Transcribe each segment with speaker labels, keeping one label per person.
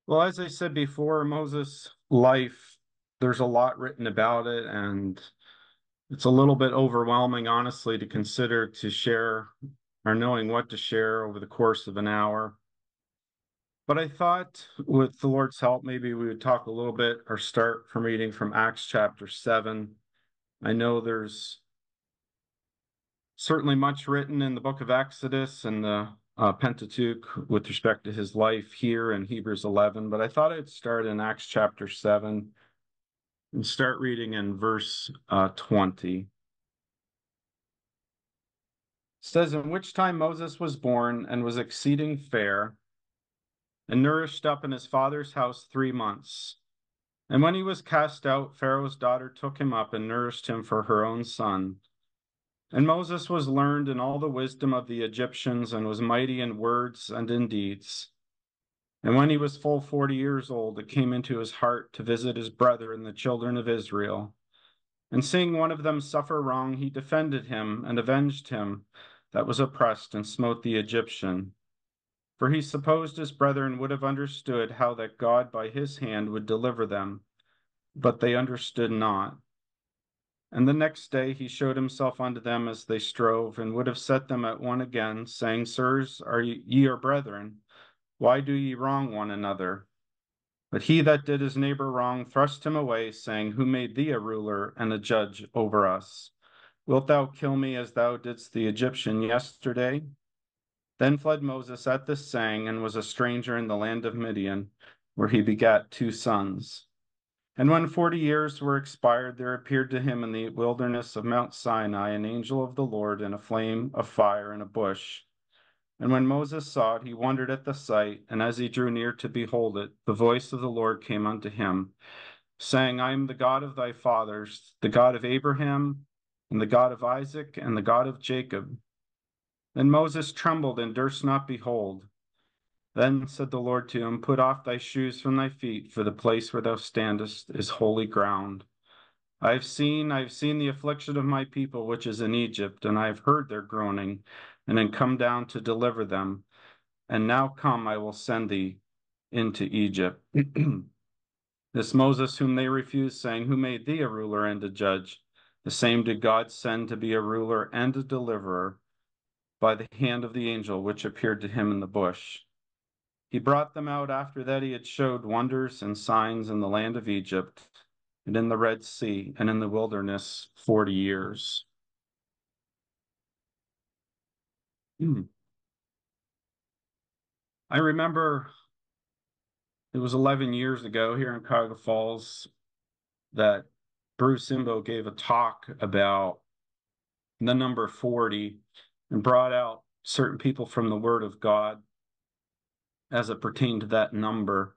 Speaker 1: Well, as I said before, Moses' life, there's a lot written about it, and it's a little bit overwhelming, honestly, to consider to share or knowing what to share over the course of an hour. But I thought with the Lord's help, maybe we would talk a little bit or start from reading from Acts chapter 7. I know there's certainly much written in the book of Exodus and the Pentateuch with respect to his life here in Hebrews 11, but I thought I'd start in Acts chapter 7 and start reading in verse 20. It says, "In which time Moses was born and was exceeding fair, and nourished up in his father's house 3 months. And when he was cast out, Pharaoh's daughter took him up and nourished him for her own son. And Moses was learned in all the wisdom of the Egyptians, and was mighty in words and in deeds. And when he was full 40 years old, it came into his heart to visit his brethren, the children of Israel. And seeing one of them suffer wrong, he defended him and avenged him that was oppressed, and smote the Egyptian. For he supposed his brethren would have understood how that God by his hand would deliver them, but they understood not. And the next day he showed himself unto them as they strove, and would have set them at one again, saying, Sirs, ye are brethren? Why do ye wrong one another? But he that did his neighbor wrong thrust him away, saying, Who made thee a ruler and a judge over us? Wilt thou kill me as thou didst the Egyptian yesterday? Then fled Moses at this saying, and was a stranger in the land of Midian, where he begat 2 sons. And when 40 years were expired, there appeared to him in the wilderness of Mount Sinai an angel of the Lord in a flame of fire in a bush. And when Moses saw it, he wondered at the sight, and as he drew near to behold it, the voice of the Lord came unto him, saying, I am the God of thy fathers, the God of Abraham, and the God of Isaac, and the God of Jacob. Then Moses trembled and durst not behold. Then said the Lord to him, Put off thy shoes from thy feet, for the place where thou standest is holy ground. I have seen the affliction of my people which is in Egypt, and I have heard their groaning, and am come down to deliver them. And now come, I will send thee into Egypt. This Moses whom they refused, saying, Who made thee a ruler and a judge? The same did God send to be a ruler and a deliverer by the hand of the angel which appeared to him in the bush. He brought them out after that he had showed wonders and signs in the land of Egypt, and in the Red Sea, and in the wilderness 40 years. I remember it was 11 years ago here in Cuyahoga Falls that Bruce Imbo gave a talk about the number 40 and brought out certain people from the Word of God as it pertained to that number.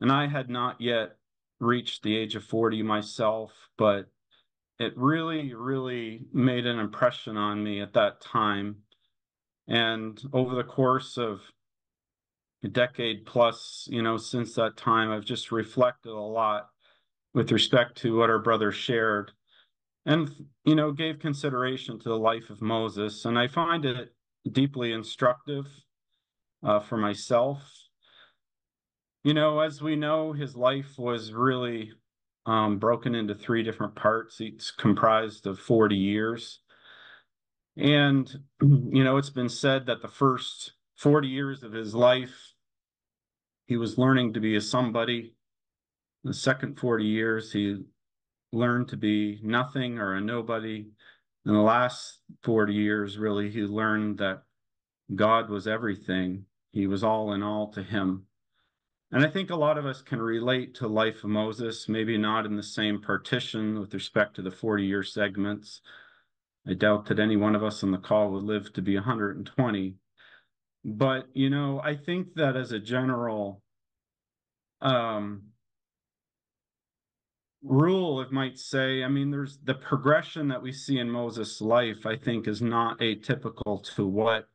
Speaker 1: And I had not yet reached the age of 40 myself, but it really, really made an impression on me at that time. And over the course of a decade plus, since that time, I've just reflected a lot with respect to what our brother shared and, gave consideration to the life of Moses. And I find it deeply instructive for myself. As we know, his life was really broken into 3 different parts, each comprised of 40 years. And, it's been said that the first 40 years of his life, he was learning to be a somebody. The second 40 years, he learned to be nothing or a nobody. In the last 40 years, really, he learned that God was everything. He was all in all to him. And I think a lot of us can relate to life of Moses, maybe not in the same partition with respect to the 40-year segments. I doubt that any one of us on the call would live to be 120. But, I think that as a general um, rule, it might say, I mean, there's the progression that we see in Moses' life, I think, is not atypical to what,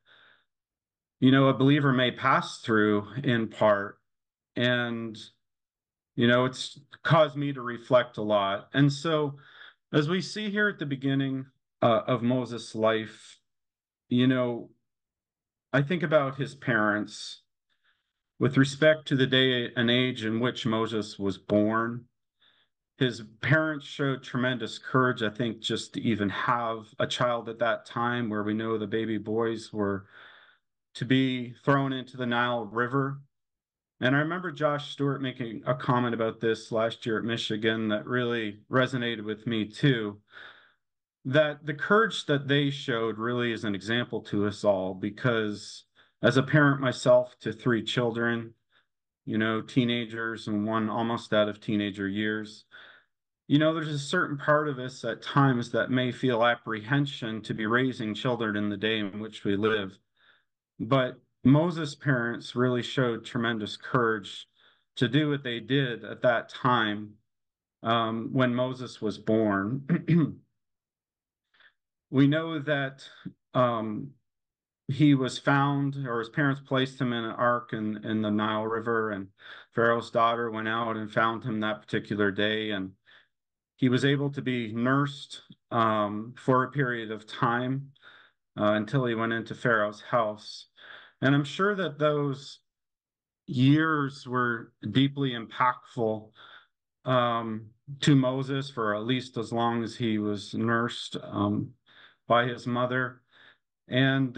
Speaker 1: a believer may pass through in part. And, it's caused me to reflect a lot. And so, as we see here at the beginning of Moses' life, you know, I think about his parents. with respect to the day and age in which Moses was born. His parents showed tremendous courage, I think, just to even have a child at that time, where we know the baby boys were to be thrown into the Nile River. And I remember Josh Stewart making a comment about this last year at Michigan that really resonated with me too. That the courage that they showed really is an example to us all, because as a parent myself to three children, teenagers and one almost out of teenager years, there's a certain part of us at times that may feel apprehension to be raising children in the day in which we live. But Moses' parents really showed tremendous courage to do what they did at that time when Moses was born. We know that he was found, or his parents placed him in an ark in the Nile River, and Pharaoh's daughter went out and found him that particular day, and he was able to be nursed for a period of time until he went into Pharaoh's house. And I'm sure that those years were deeply impactful to Moses for at least as long as he was nursed by his mother, and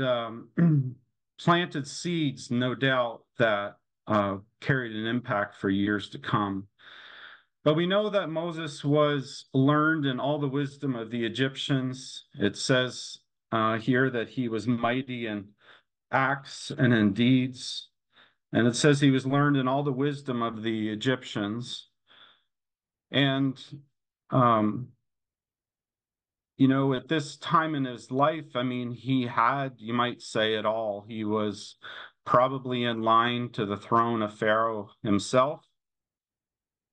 Speaker 1: planted seeds, no doubt, that carried an impact for years to come. But we know that Moses was learned in all the wisdom of the Egyptians. It says here that he was mighty in acts and in deeds. And it says he was learned in all the wisdom of the Egyptians. And, at this time in his life, I mean, he had, you might say, it all. He was probably in line to the throne of Pharaoh himself.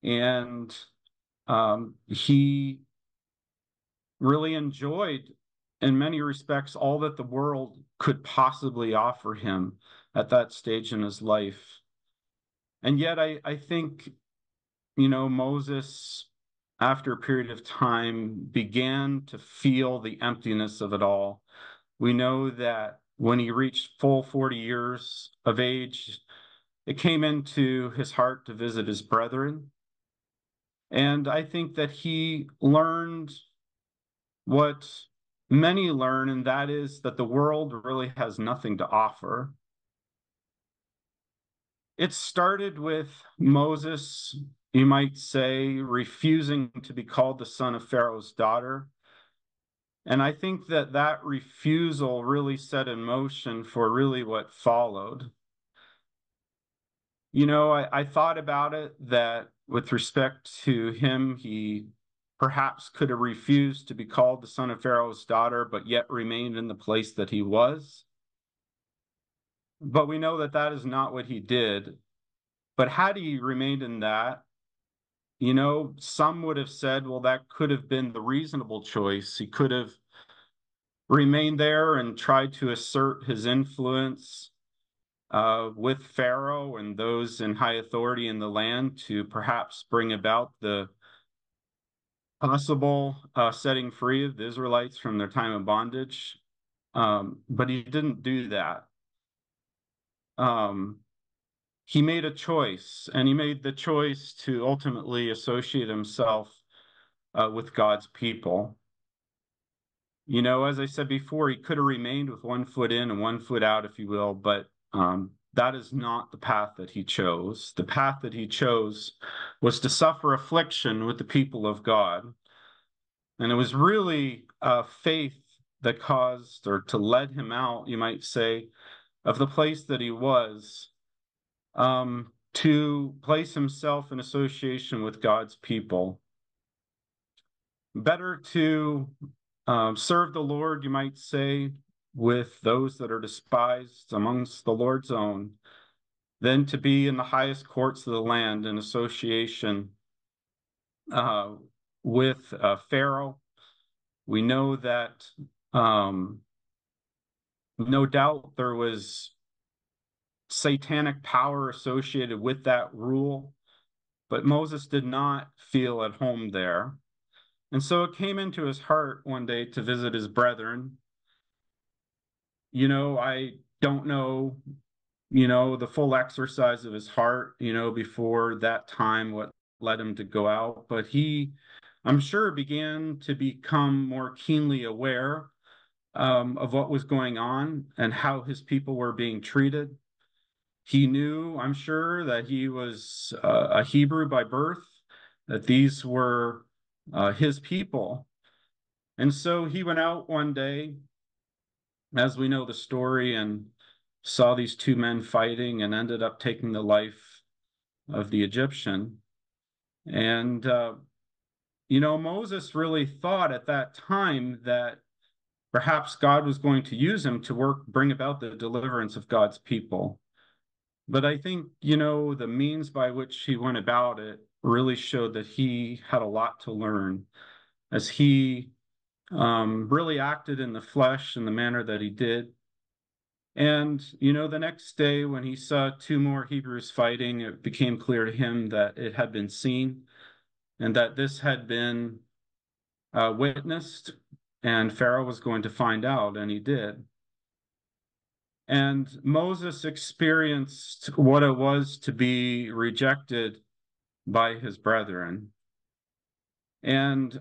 Speaker 1: And he really enjoyed, in many respects, all that the world could possibly offer him at that stage in his life. And yet, I think, Moses, after a period of time, began to feel the emptiness of it all. We know that when he reached full 40 years of age, it came into his heart to visit his brethren. And I think that he learned what many learn, and that is that the world really has nothing to offer. It started with Moses, you might say, refusing to be called the son of Pharaoh's daughter. And I think that that refusal really set in motion for really what followed. I thought about it that with respect to him, he perhaps could have refused to be called the son of Pharaoh's daughter, but yet remained in the place that he was. But we know that that is not what he did. But had he remained in that, some would have said, well, that could have been the reasonable choice. He could have remained there and tried to assert his influence with Pharaoh and those in high authority in the land to perhaps bring about the possible setting free of the Israelites from their time of bondage. But he didn't do that. He made a choice, and he made the choice to ultimately associate himself with God's people. As I said before, he could have remained with one foot in and one foot out, if you will, but that is not the path that he chose. The path that he chose was to suffer affliction with the people of God. And it was really faith that caused, or to lead him out, you might say, of the place that he was, to place himself in association with God's people. Better to serve the Lord, you might say, with those that are despised amongst the Lord's own, than to be in the highest courts of the land in association with Pharaoh. We know that no doubt there was satanic power associated with that rule, but Moses did not feel at home there. And so it came into his heart one day to visit his brethren. I don't know the full exercise of his heart, before that time, what led him to go out. But he, I'm sure, began to become more keenly aware of what was going on and how his people were being treated. He knew, I'm sure, that he was a Hebrew by birth, that these were his people. And so he went out one day, as we know the story, and saw these two men fighting and ended up taking the life of the Egyptian. And, Moses really thought at that time that perhaps God was going to use him to bring about the deliverance of God's people. But I think, the means by which he went about it really showed that he had a lot to learn as he really acted in the flesh in the manner that he did. And, the next day when he saw two more Hebrews fighting, it became clear to him that it had been seen and that this had been witnessed, and Pharaoh was going to find out, and he did. And Moses experienced what it was to be rejected by his brethren. And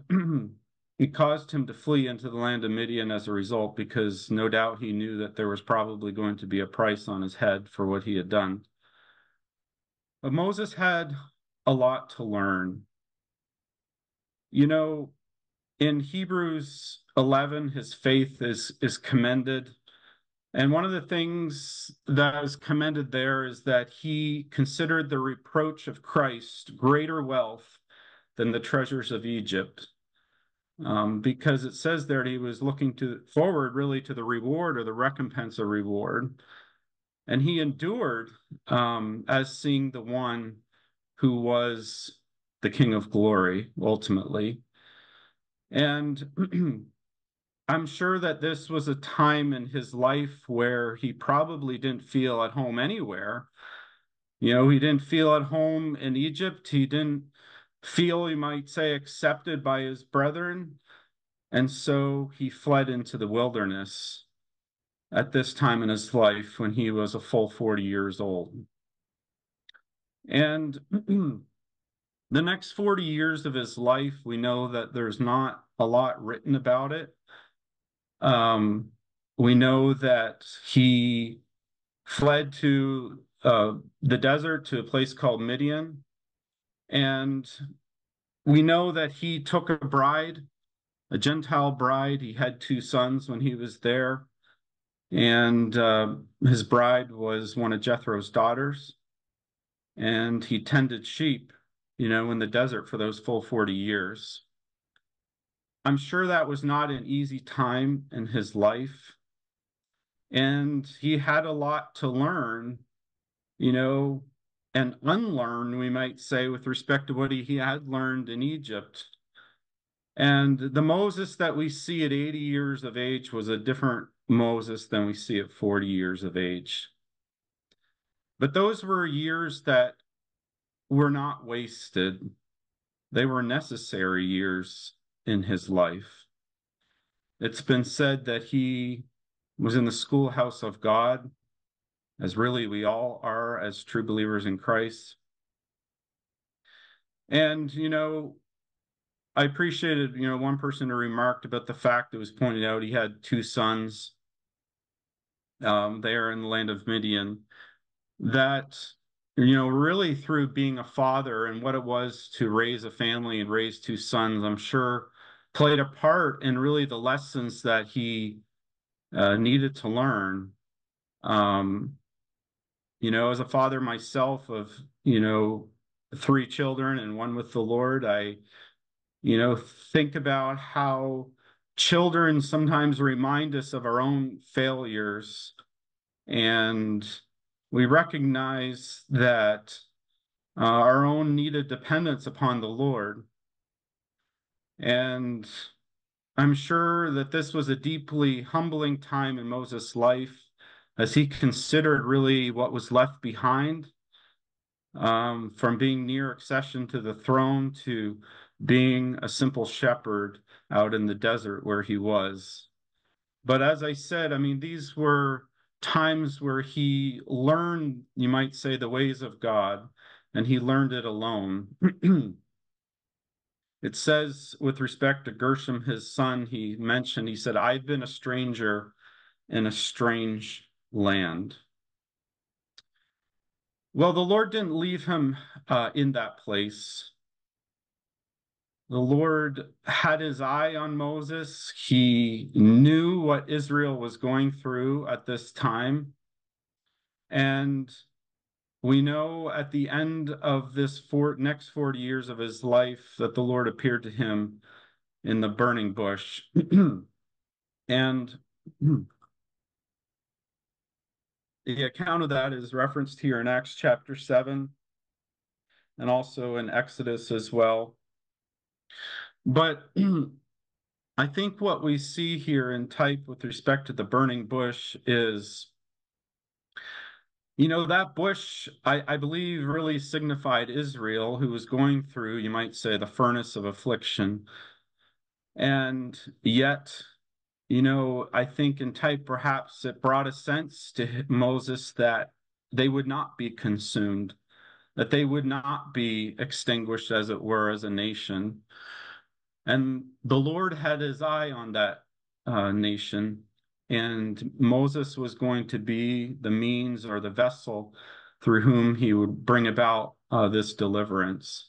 Speaker 1: it caused him to flee into the land of Midian as a result, because no doubt he knew that there was probably going to be a price on his head for what he had done. But Moses had a lot to learn. In Hebrews 11, his faith is commended. And one of the things that is commended there is that he considered the reproach of Christ greater wealth than the treasures of Egypt. Because it says there that he was looking forward really to the reward or the recompense of reward. And he endured as seeing the one who was the King of glory ultimately. And I'm sure that this was a time in his life where he probably didn't feel at home anywhere. He didn't feel at home in Egypt. He didn't feel, you might say, accepted by his brethren. And so he fled into the wilderness at this time in his life when he was a full 40 years old. And the next 40 years of his life, we know that there's not a lot written about it. We know that he fled to the desert to a place called Midian. And we know that he took a bride, a Gentile bride. He had two sons when he was there. And his bride was one of Jethro's daughters. And he tended sheep, in the desert for those full 40 years. I'm sure that was not an easy time in his life. And he had a lot to learn, and unlearn, we might say, with respect to what he had learned in Egypt. And the Moses that we see at 80 years of age was a different Moses than we see at 40 years of age. But those were years that were not wasted. They were necessary years in his life. It's been said that he was in the schoolhouse of God, as really we all are as true believers in Christ. And, I appreciated, one person who remarked about the fact that was pointed out he had two sons there in the land of Midian, that, really through being a father and what it was to raise a family and raise two sons, I'm sure played a part in really the lessons that he needed to learn. As a father myself of, three children and one with the Lord, I think about how children sometimes remind us of our own failures, and we recognize that our own needed dependence upon the Lord. And I'm sure that this was a deeply humbling time in Moses' life as he considered really what was left behind, from being near accession to the throne to being a simple shepherd out in the desert where he was. But as I said, I mean, these were times where he learned, you might say, the ways of God, and he learned it alone. It says, with respect to Gershom, his son, he said, I've been a stranger in a strange land. Well, the Lord didn't leave him in that place. The Lord had his eye on Moses. He knew what Israel was going through at this time. And we know at the end of this next 40 years of his life that the Lord appeared to him in the burning bush. And the account of that is referenced here in Acts chapter 7 and also in Exodus as well. But I think what we see here in type with respect to the burning bush is, that bush, I believe, really signified Israel, who was going through, you might say, the furnace of affliction. And yet, I think in type, perhaps it brought a sense to Moses that they would not be consumed, that they would not be extinguished, as it were, as a nation. And the Lord had his eye on that nation, and Moses was going to be the means or the vessel through whom he would bring about this deliverance.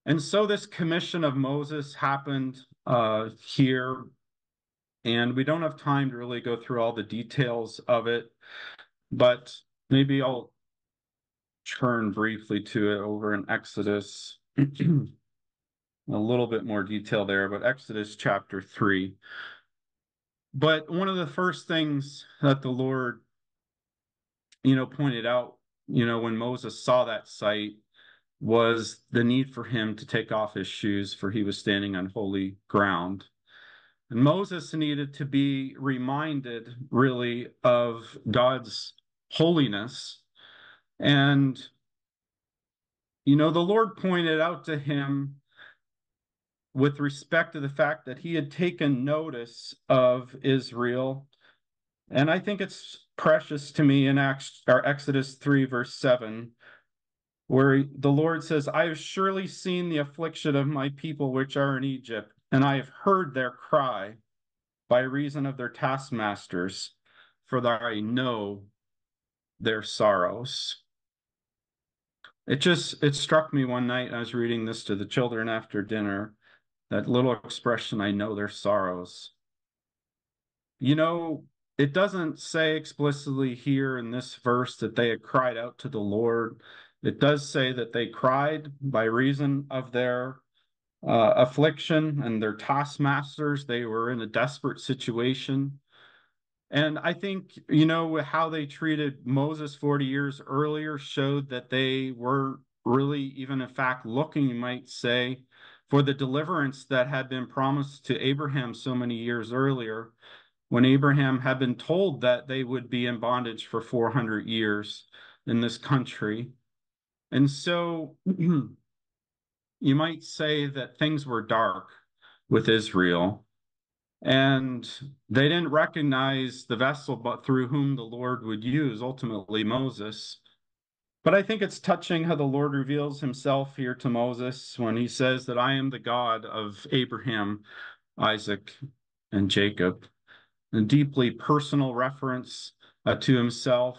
Speaker 1: And so this commission of Moses happened here, and we don't have time to really go through all the details of it, but maybe I'll turn briefly to it over in Exodus. A little bit more detail there, but Exodus chapter 3. But one of the first things that the Lord, pointed out, when Moses saw that sight was the need for him to take off his shoes, for he was standing on holy ground. And Moses needed to be reminded, really, of God's holiness. And, the Lord pointed out to him with respect to the fact that he had taken notice of Israel. And I think it's precious to me in Exodus 3, verse 7, where the Lord says, I have surely seen the affliction of my people which are in Egypt, and I have heard their cry by reason of their taskmasters, for that I know their sorrows. It struck me one night, I was reading this to the children after dinner, that little expression, I know their sorrows. It doesn't say explicitly here in this verse that they had cried out to the Lord. It does say that they cried by reason of their affliction and their taskmasters. They were in a desperate situation. And I think, how they treated Moses 40 years earlier showed that they were really, even in fact, looking, you might say, for the deliverance that had been promised to Abraham so many years earlier, when Abraham had been told that they would be in bondage for 400 years in this country. And so you might say that things were dark with Israel. And they didn't recognize the vessel but through whom the Lord would use, ultimately Moses. But I think it's touching how the Lord reveals himself here to Moses when he says that I am the God of Abraham, Isaac, and Jacob. A deeply personal reference to himself.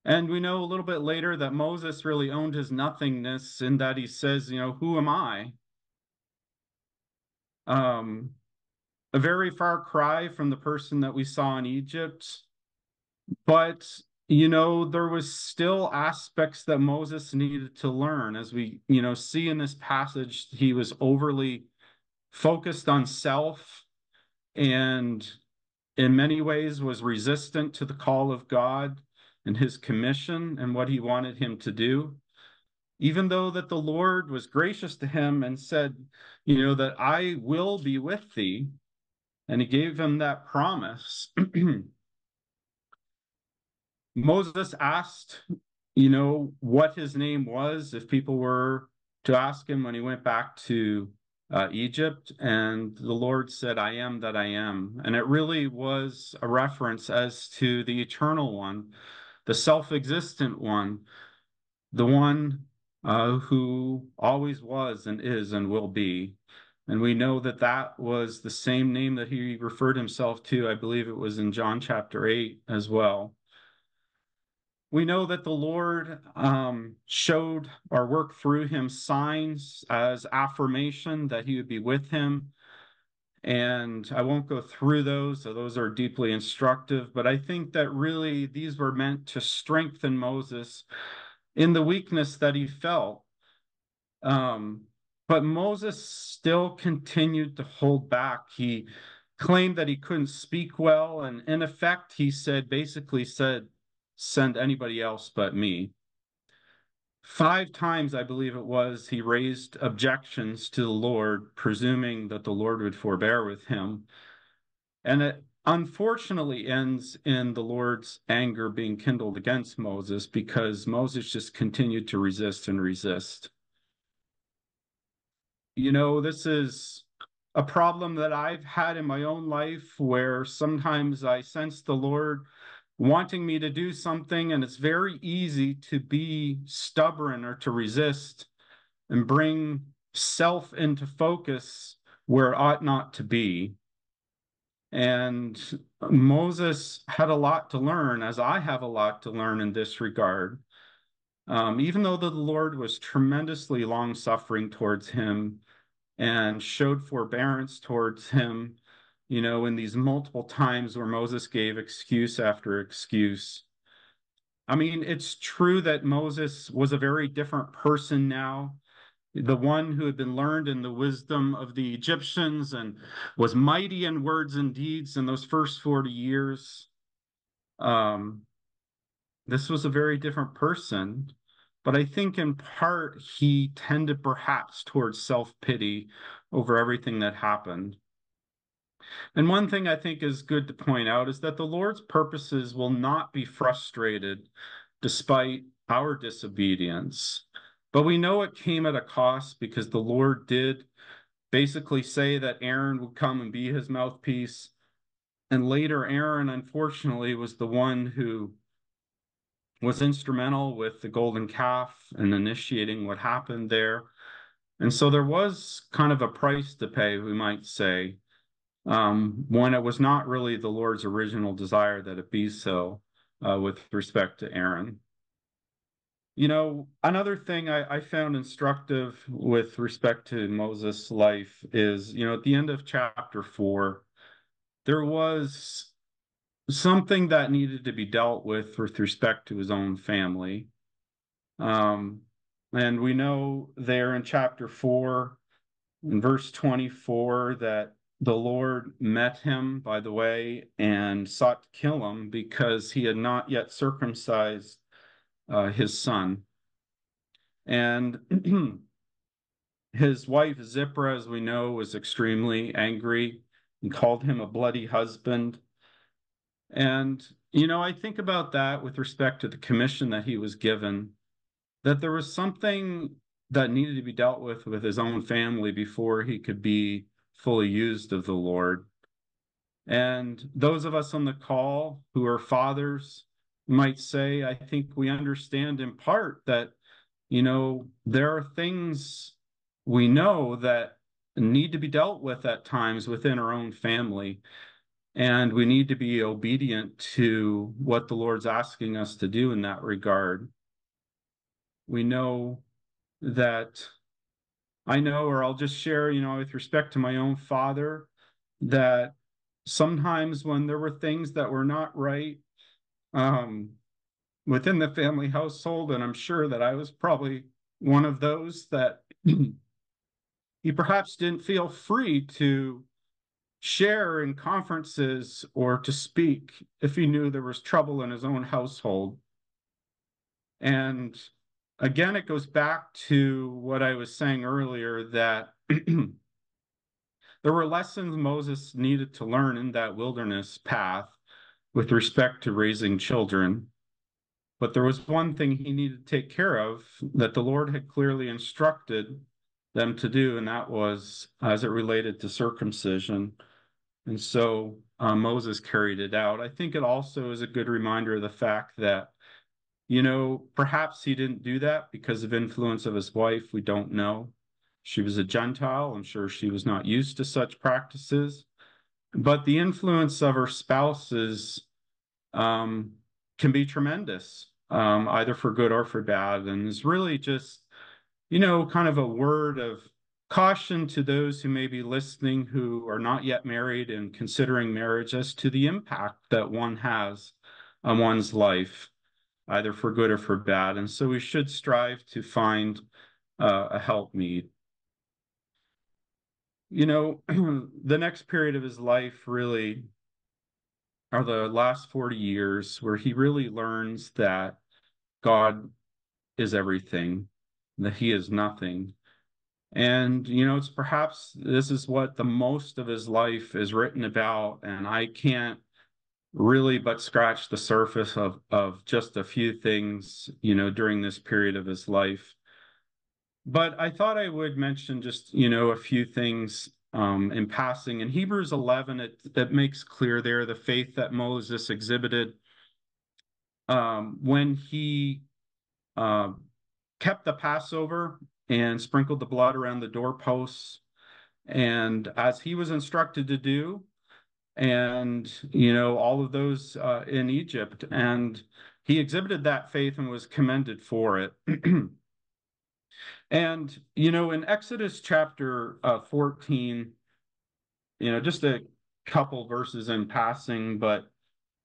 Speaker 1: And we know a little bit later that Moses really owned his nothingness in that he says, who am I? A very far cry from the person that we saw in Egypt. But, there was still aspects that Moses needed to learn. As we, see in this passage, he was overly focused on self and in many ways was resistant to the call of God and his commission and what he wanted him to do. Even though that the Lord was gracious to him and said, that I will be with thee, and he gave him that promise. Moses asked, what his name was, if people were to ask him when he went back to Egypt, and the Lord said, I am that I am. And it really was a reference as to the eternal one, the self-existent one, the one who always was and is and will be. And we know that that was the same name that he referred himself to. I believe it was in John chapter 8 as well. We know that the Lord showed or worked through him signs as affirmation that he would be with him. And I won't go through those, so those are deeply instructive. But I think that really these were meant to strengthen Moses in the weakness that he felt. Um, but Moses still continued to hold back. He claimed that he couldn't speak well, and in effect, he basically said, send anybody else but me. 5 times, I believe it was, he raised objections to the Lord, presuming that the Lord would forbear with him. And it unfortunately ends in the Lord's anger being kindled against Moses because Moses just continued to resist and resist. This is a problem that I've had in my own life where sometimes I sense the Lord wanting me to do something, and it's very easy to be stubborn or to resist and bring self into focus where it ought not to be. And Moses had a lot to learn, as I have a lot to learn in this regard. Even though the Lord was tremendously long suffering towards him and showed forbearance towards him, in these multiple times where Moses gave excuse after excuse. I mean, it's true that Moses was a very different person now, the one who had been learned in the wisdom of the Egyptians and was mighty in words and deeds in those first 40 years. Um, this was a very different person, but I think in part he tended perhaps towards self-pity over everything that happened. And one thing I think is good to point out is that the Lord's purposes will not be frustrated despite our disobedience. But we know it came at a cost because the Lord did basically say that Aaron would come and be his mouthpiece. And later, Aaron, unfortunately, was the one who was instrumental with the golden calf and initiating what happened there. And so there was kind of a price to pay, we might say, when it was not really the Lord's original desire that it be so with respect to Aaron. Another thing I found instructive with respect to Moses' life is, at the end of chapter 4, there was something that needed to be dealt with respect to his own family. Um, and we know there in chapter 4, in verse 24, that the Lord met him by the way and sought to kill him because he had not yet circumcised his son. And his wife Zipporah, as we know, was extremely angry and called him a bloody husband. And, I think about that with respect to the commission that he was given, that there was something that needed to be dealt with his own family before he could be fully used of the Lord. And those of us on the call who are fathers might say, I think we understand in part that, there are things we know that need to be dealt with at times within our own family. And we need to be obedient to what the Lord's asking us to do in that regard. We know that or I'll just share, with respect to my own father, that sometimes when there were things that were not right um, within the family household, and I'm sure that I was probably one of those that he perhaps didn't feel free to share in conferences or to speak if he knew there was trouble in his own household. And again, it goes back to what I was saying earlier, that there were lessons Moses needed to learn in that wilderness path with respect to raising children. But there was one thing he needed to take care of that the Lord had clearly instructed, them to do, and that was as it related to circumcision. And so Moses carried it out. I think it also is a good reminder of the fact that, perhaps he didn't do that because of influence of his wife. We don't know. She was a Gentile. I'm sure she was not used to such practices. But the influence of her spouses um, can be tremendous, either for good or for bad. And it's really just, kind of a word of caution to those who may be listening who are not yet married and considering marriage as to the impact that one has on one's life, either for good or for bad. And so we should strive to find a helpmeet. The next period of his life really are the last 40 years where he really learns that God is everything, that he is nothing. And, it's perhaps this is what the most of his life is written about. And I can't really but scratch the surface of just a few things, during this period of his life. But I thought I would mention just, a few things in passing. In Hebrews 11, it makes clear there the faith that Moses exhibited when he uh, kept the Passover and sprinkled the blood around the doorposts, and as he was instructed to do, and all of those in Egypt, and he exhibited that faith and was commended for it. And in Exodus chapter 14, just a couple verses in passing, but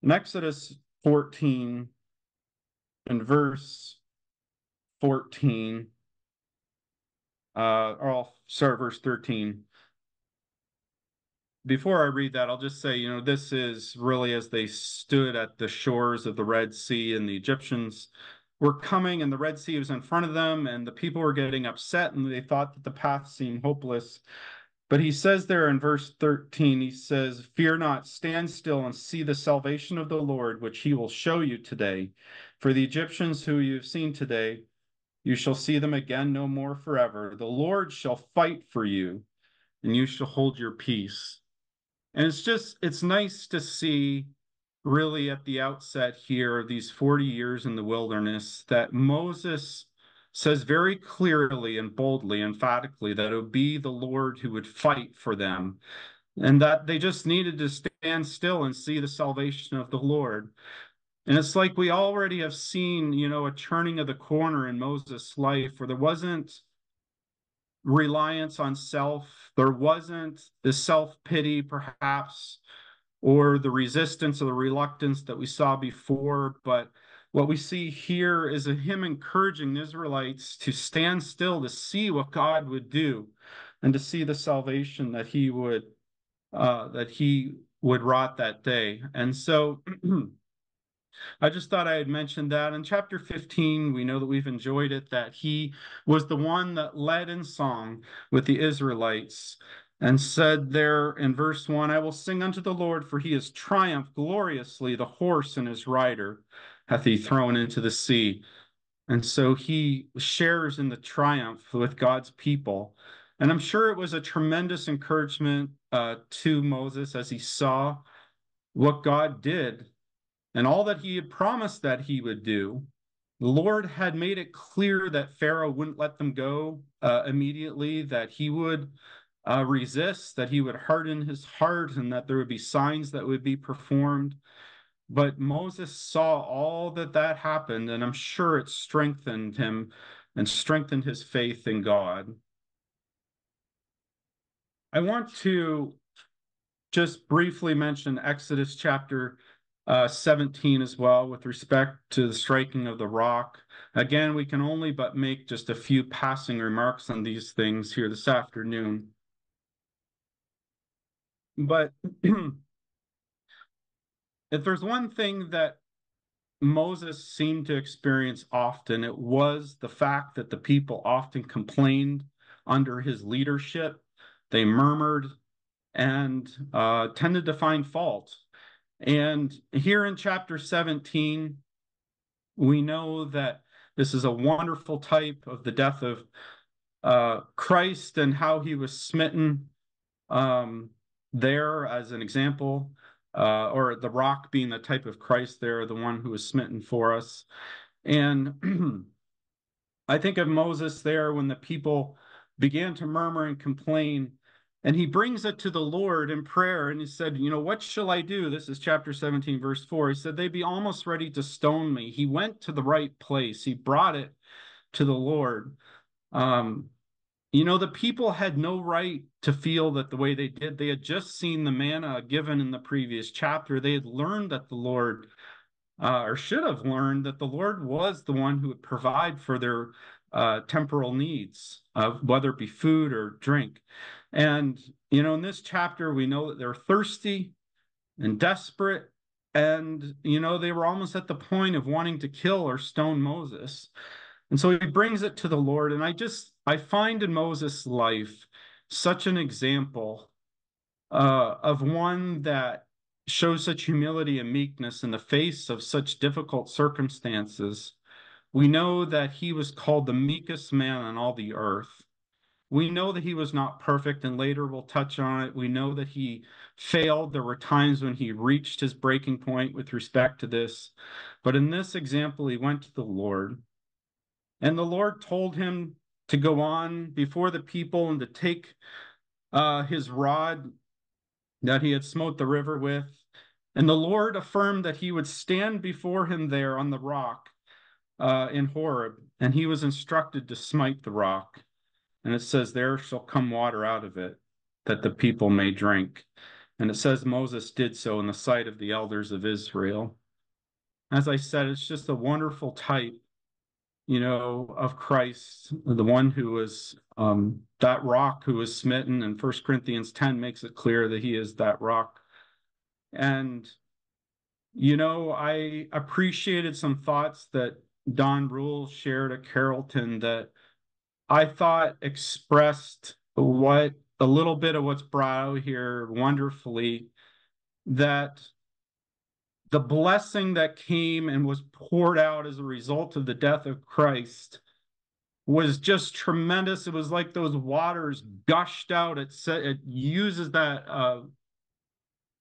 Speaker 1: in Exodus 14 and verse 14, or I'll start verse 13. Before I read that, I'll just say, this is really as they stood at the shores of the Red Sea, and the Egyptians were coming, and the Red Sea was in front of them, and the people were getting upset, and they thought that the path seemed hopeless. But he says there in verse 13, he says, "Fear not, stand still and see the salvation of the Lord, which he will show you today. For the Egyptians who you have seen today, you shall see them again no more forever. The Lord shall fight for you, and you shall hold your peace." And it's nice to see really at the outset here, these 40 years in the wilderness, that Moses says very clearly and boldly, emphatically, that it would be the Lord who would fight for them, and that they just needed to stand still and see the salvation of the Lord. And it's like we already have seen, a turning of the corner in Moses' life where there wasn't reliance on self, there wasn't the self-pity, perhaps, or the resistance or the reluctance that we saw before. But what we see here is him encouraging the Israelites to stand still, to see what God would do, and to see the salvation that he would wrought that day. And so I just thought I had mentioned that. In chapter 15, we know that we've enjoyed it, that he was the one that led in song with the Israelites and said there in verse 1, "I will sing unto the Lord, for he has triumphed gloriously. The horse and his rider hath he thrown into the sea." And so he shares in the triumph with God's people. And I'm sure it was a tremendous encouragement to Moses as he saw what God did and all that he had promised that he would do. The Lord had made it clear that Pharaoh wouldn't let them go immediately, that he would resist, that he would harden his heart, and that there would be signs that would be performed. But Moses saw all that happened, and I'm sure it strengthened him and strengthened his faith in God. I want to just briefly mention Exodus chapter 17 as well, with respect to the striking of the rock. Again, we can only but make just a few passing remarks on these things here this afternoon. But if there's one thing that Moses seemed to experience often, it was the fact that the people often complained under his leadership. They murmured and tended to find fault. And here in chapter 17, we know that this is a wonderful type of the death of Christ and how he was smitten um, there as an example, or the rock being the type of Christ there, the one who was smitten for us. And I think of Moses there when the people began to murmur and complain, and he brings it to the Lord in prayer. And he said, what shall I do? This is chapter 17, verse 4. He said, they be almost ready to stone me. He went to the right place, he brought it to the Lord. Um, the people had no right to feel that the way they did. They had just seen the manna given in the previous chapter. They had learned that the Lord, or should have learned that the Lord was the one who would provide for their temporal needs, whether it be food or drink. And, in this chapter, we know that they're thirsty and desperate. And, they were almost at the point of wanting to kill or stone Moses. And so he brings it to the Lord. And I find in Moses' life such an example of one that shows such humility and meekness in the face of such difficult circumstances. We know that he was called the meekest man on all the earth. We know that he was not perfect, and later we'll touch on it. We know that he failed. There were times when he reached his breaking point with respect to this. But in this example, he went to the Lord. And the Lord told him to go on before the people and to take his rod that he had smote the river with. And the Lord affirmed that he would stand before him there on the rock in Horeb, and he was instructed to smite the rock. And it says, there shall come water out of it, that the people may drink. And it says Moses did so in the sight of the elders of Israel. As I said, it's just a wonderful type, of Christ, the one who was that rock who was smitten. And 1 Corinthians 10 makes it clear that he is that rock. And, I appreciated some thoughts that Don Rule shared at Carrollton that I thought expressed what a little bit of what's brought out here wonderfully, that the blessing that came and was poured out as a result of the death of Christ was just tremendous. It was like those waters gushed out. It uses that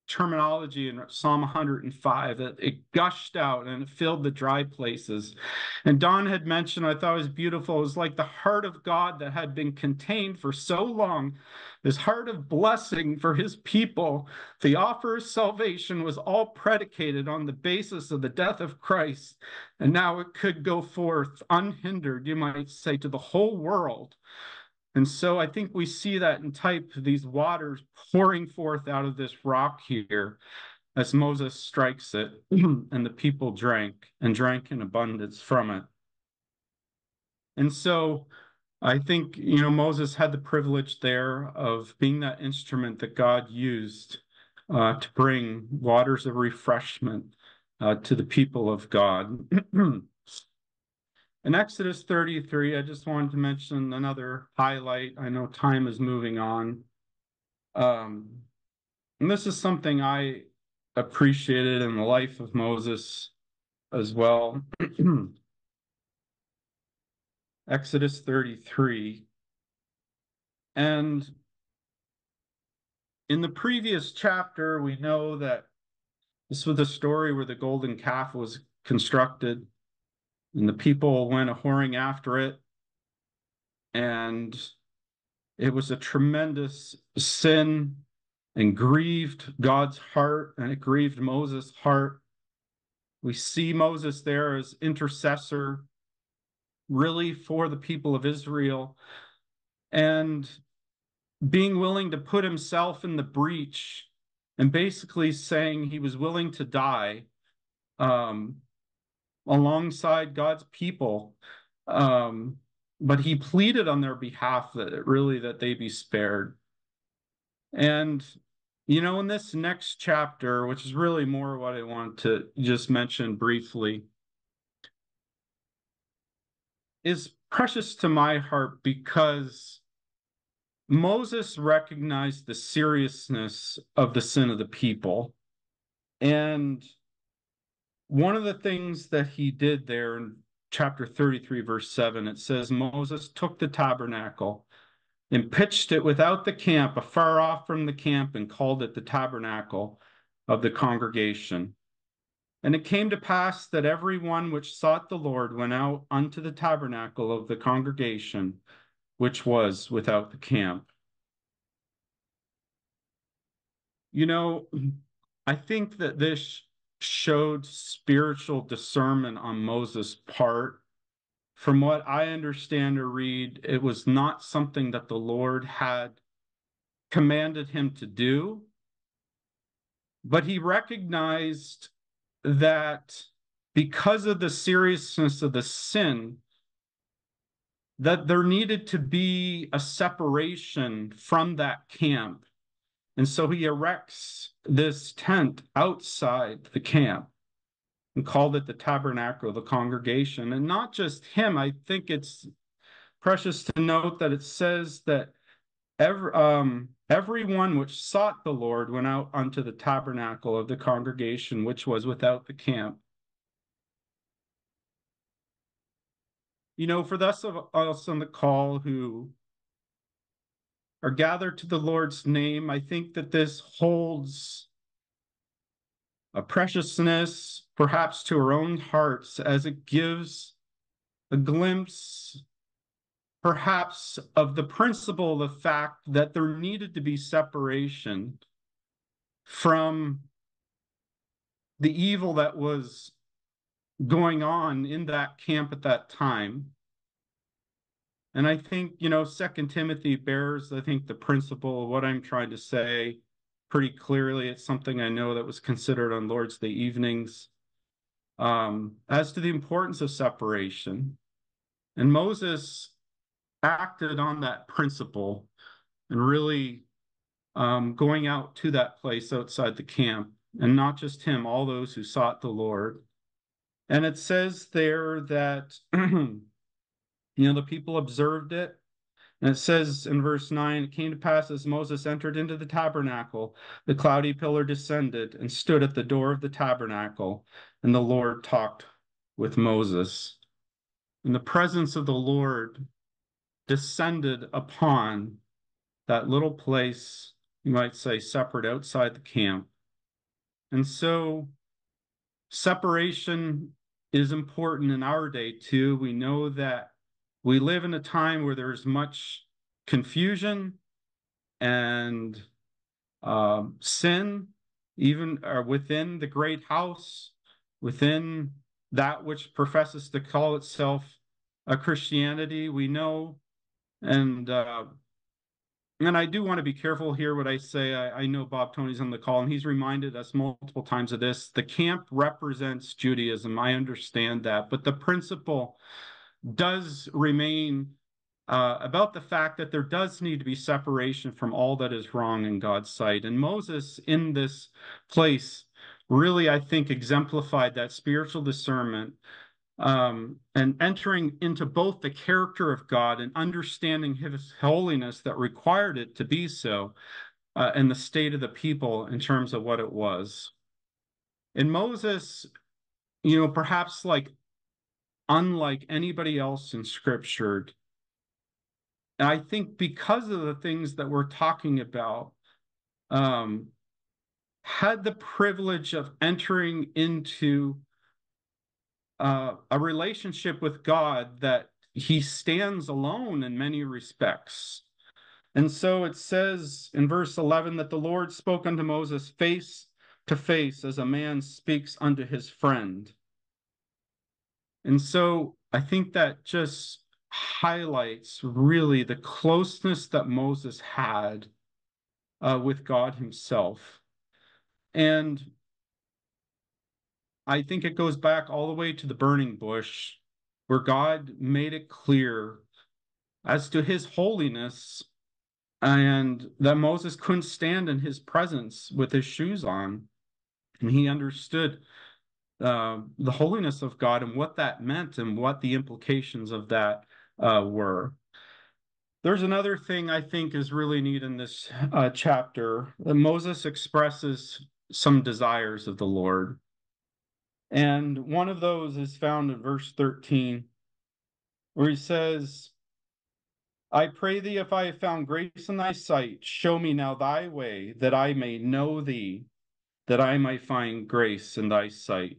Speaker 1: terminology in Psalm 105 that it gushed out and it filled the dry places. And Don had mentioned, I thought it was beautiful, it was like the heart of God that had been contained for so long, this heart of blessing for his people. The offer of salvation was all predicated on the basis of the death of Christ. And now it could go forth unhindered, you might say, to the whole world. And so I think we see that in type, these waters pouring forth out of this rock here as Moses strikes it, and the people drank and drank in abundance from it. And so I think, Moses had the privilege there of being that instrument that God used to bring waters of refreshment to the people of God. In Exodus 33, I just wanted to mention another highlight. I know time is moving on. And this is something I appreciated in the life of Moses as well. Exodus 33. And in the previous chapter, we know that this was the story where the golden calf was constructed, and the people went a whoring after it. And it was a tremendous sin and grieved God's heart, and it grieved Moses' heart. We see Moses there as intercessor, really for the people of Israel, and being willing to put himself in the breach and basically saying he was willing to die um, alongside God's people. But he pleaded on their behalf that they be spared. And, in this next chapter, which is really more what I want to just mention briefly, is precious to my heart because Moses recognized the seriousness of the sin of the people. And one of the things that he did there in chapter 33, verse 7, it says, Moses took the tabernacle and pitched it without the camp, afar off from the camp, and called it the tabernacle of the congregation. And it came to pass that every one which sought the Lord went out unto the tabernacle of the congregation, which was without the camp. You know, I think that this showed spiritual discernment on Moses' part. From what I understand or read, it was not something that the Lord had commanded him to do, but he recognized that because of the seriousness of the sin, that there needed to be a separation from that camp. And so he erects this tent outside the camp and called it the tabernacle of the congregation. And not just him, I think it's precious to note that it says that everyone which sought the Lord went out unto the tabernacle of the congregation, which was without the camp. You know, for those of us on the call who are gathered to the Lord's name, I think that this holds a preciousness, perhaps to our own hearts, as it gives a glimpse, perhaps, of the principle, the fact that there needed to be separation from the evil that was going on in that camp at that time. And I think, you know, Second Timothy bears, I think, the principle of what I'm trying to say pretty clearly. It's something I know that was considered on Lord's Day evenings, as to the importance of separation. And Moses acted on that principle and really going out to that place outside the camp, and not just him, all those who sought the Lord. And it says there that, you know, the people observed it. And it says in verse 9, it came to pass as Moses entered into the tabernacle, the cloudy pillar descended and stood at the door of the tabernacle, and the Lord talked with Moses. And the presence of the Lord descended upon that little place, you might say, separate outside the camp. And so separation is important in our day too. We know that we live in a time where there's much confusion and sin, even within the great house, within that which professes to call itself a Christianity. We know, and I do want to be careful here what I say. I know Bob Tony's on the call, and he's reminded us multiple times of this. The camp represents Judaism. I understand that, but the principle does remain about the fact that there does need to be separation from all that is wrong in God's sight. And Moses, in this place, really, I think, exemplified that spiritual discernment, and entering into both the character of God and understanding his holiness that required it to be so, and the state of the people in terms of what it was. And Moses, you know, perhaps like unlike anybody else in Scripture, and I think because of the things that we're talking about, had the privilege of entering into a relationship with God that he stands alone in many respects. And so it says in verse 11 that the Lord spoke unto Moses face to face as a man speaks unto his friend. And so I think that just highlights really the closeness that Moses had with God himself. And I think it goes back all the way to the burning bush, where God made it clear as to his holiness, and that Moses couldn't stand in his presence with his shoes on. And he understood the holiness of God and what that meant and what the implications of that were. There's another thing I think is really neat in this chapter. Moses expresses some desires of the Lord. And one of those is found in verse 13, where he says, I pray thee, if I have found grace in thy sight, show me now thy way, that I may know thee, that I might find grace in thy sight.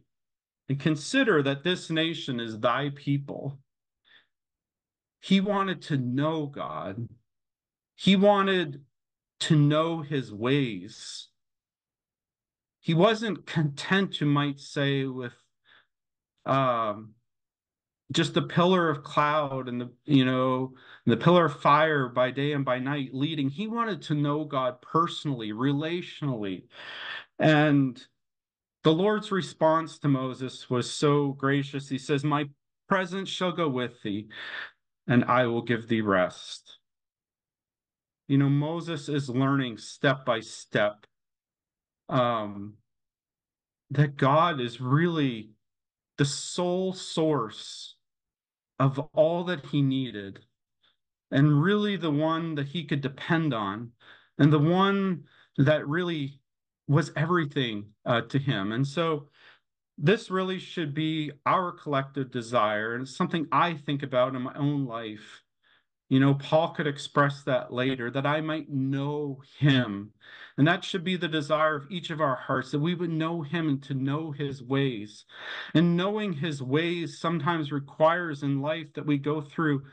Speaker 1: And consider that this nation is thy people. He wanted to know God. He wanted to know his ways. He wasn't content, you might say, with um, just the pillar of cloud and the pillar of fire by day and by night leading. He wanted to know God personally, relationally. And the Lord's response to Moses was so gracious. He says, my presence shall go with thee, and I will give thee rest. Moses is learning step by step um, that God is really the sole source of all that he needed, and really the one that he could depend on, and the one that really was everything to him. And so this really should be our collective desire, and it's something I think about in my own life. Paul could express that later, that I might know him. And that should be the desire of each of our hearts, that we would know him and to know his ways. And knowing his ways sometimes requires in life that we go through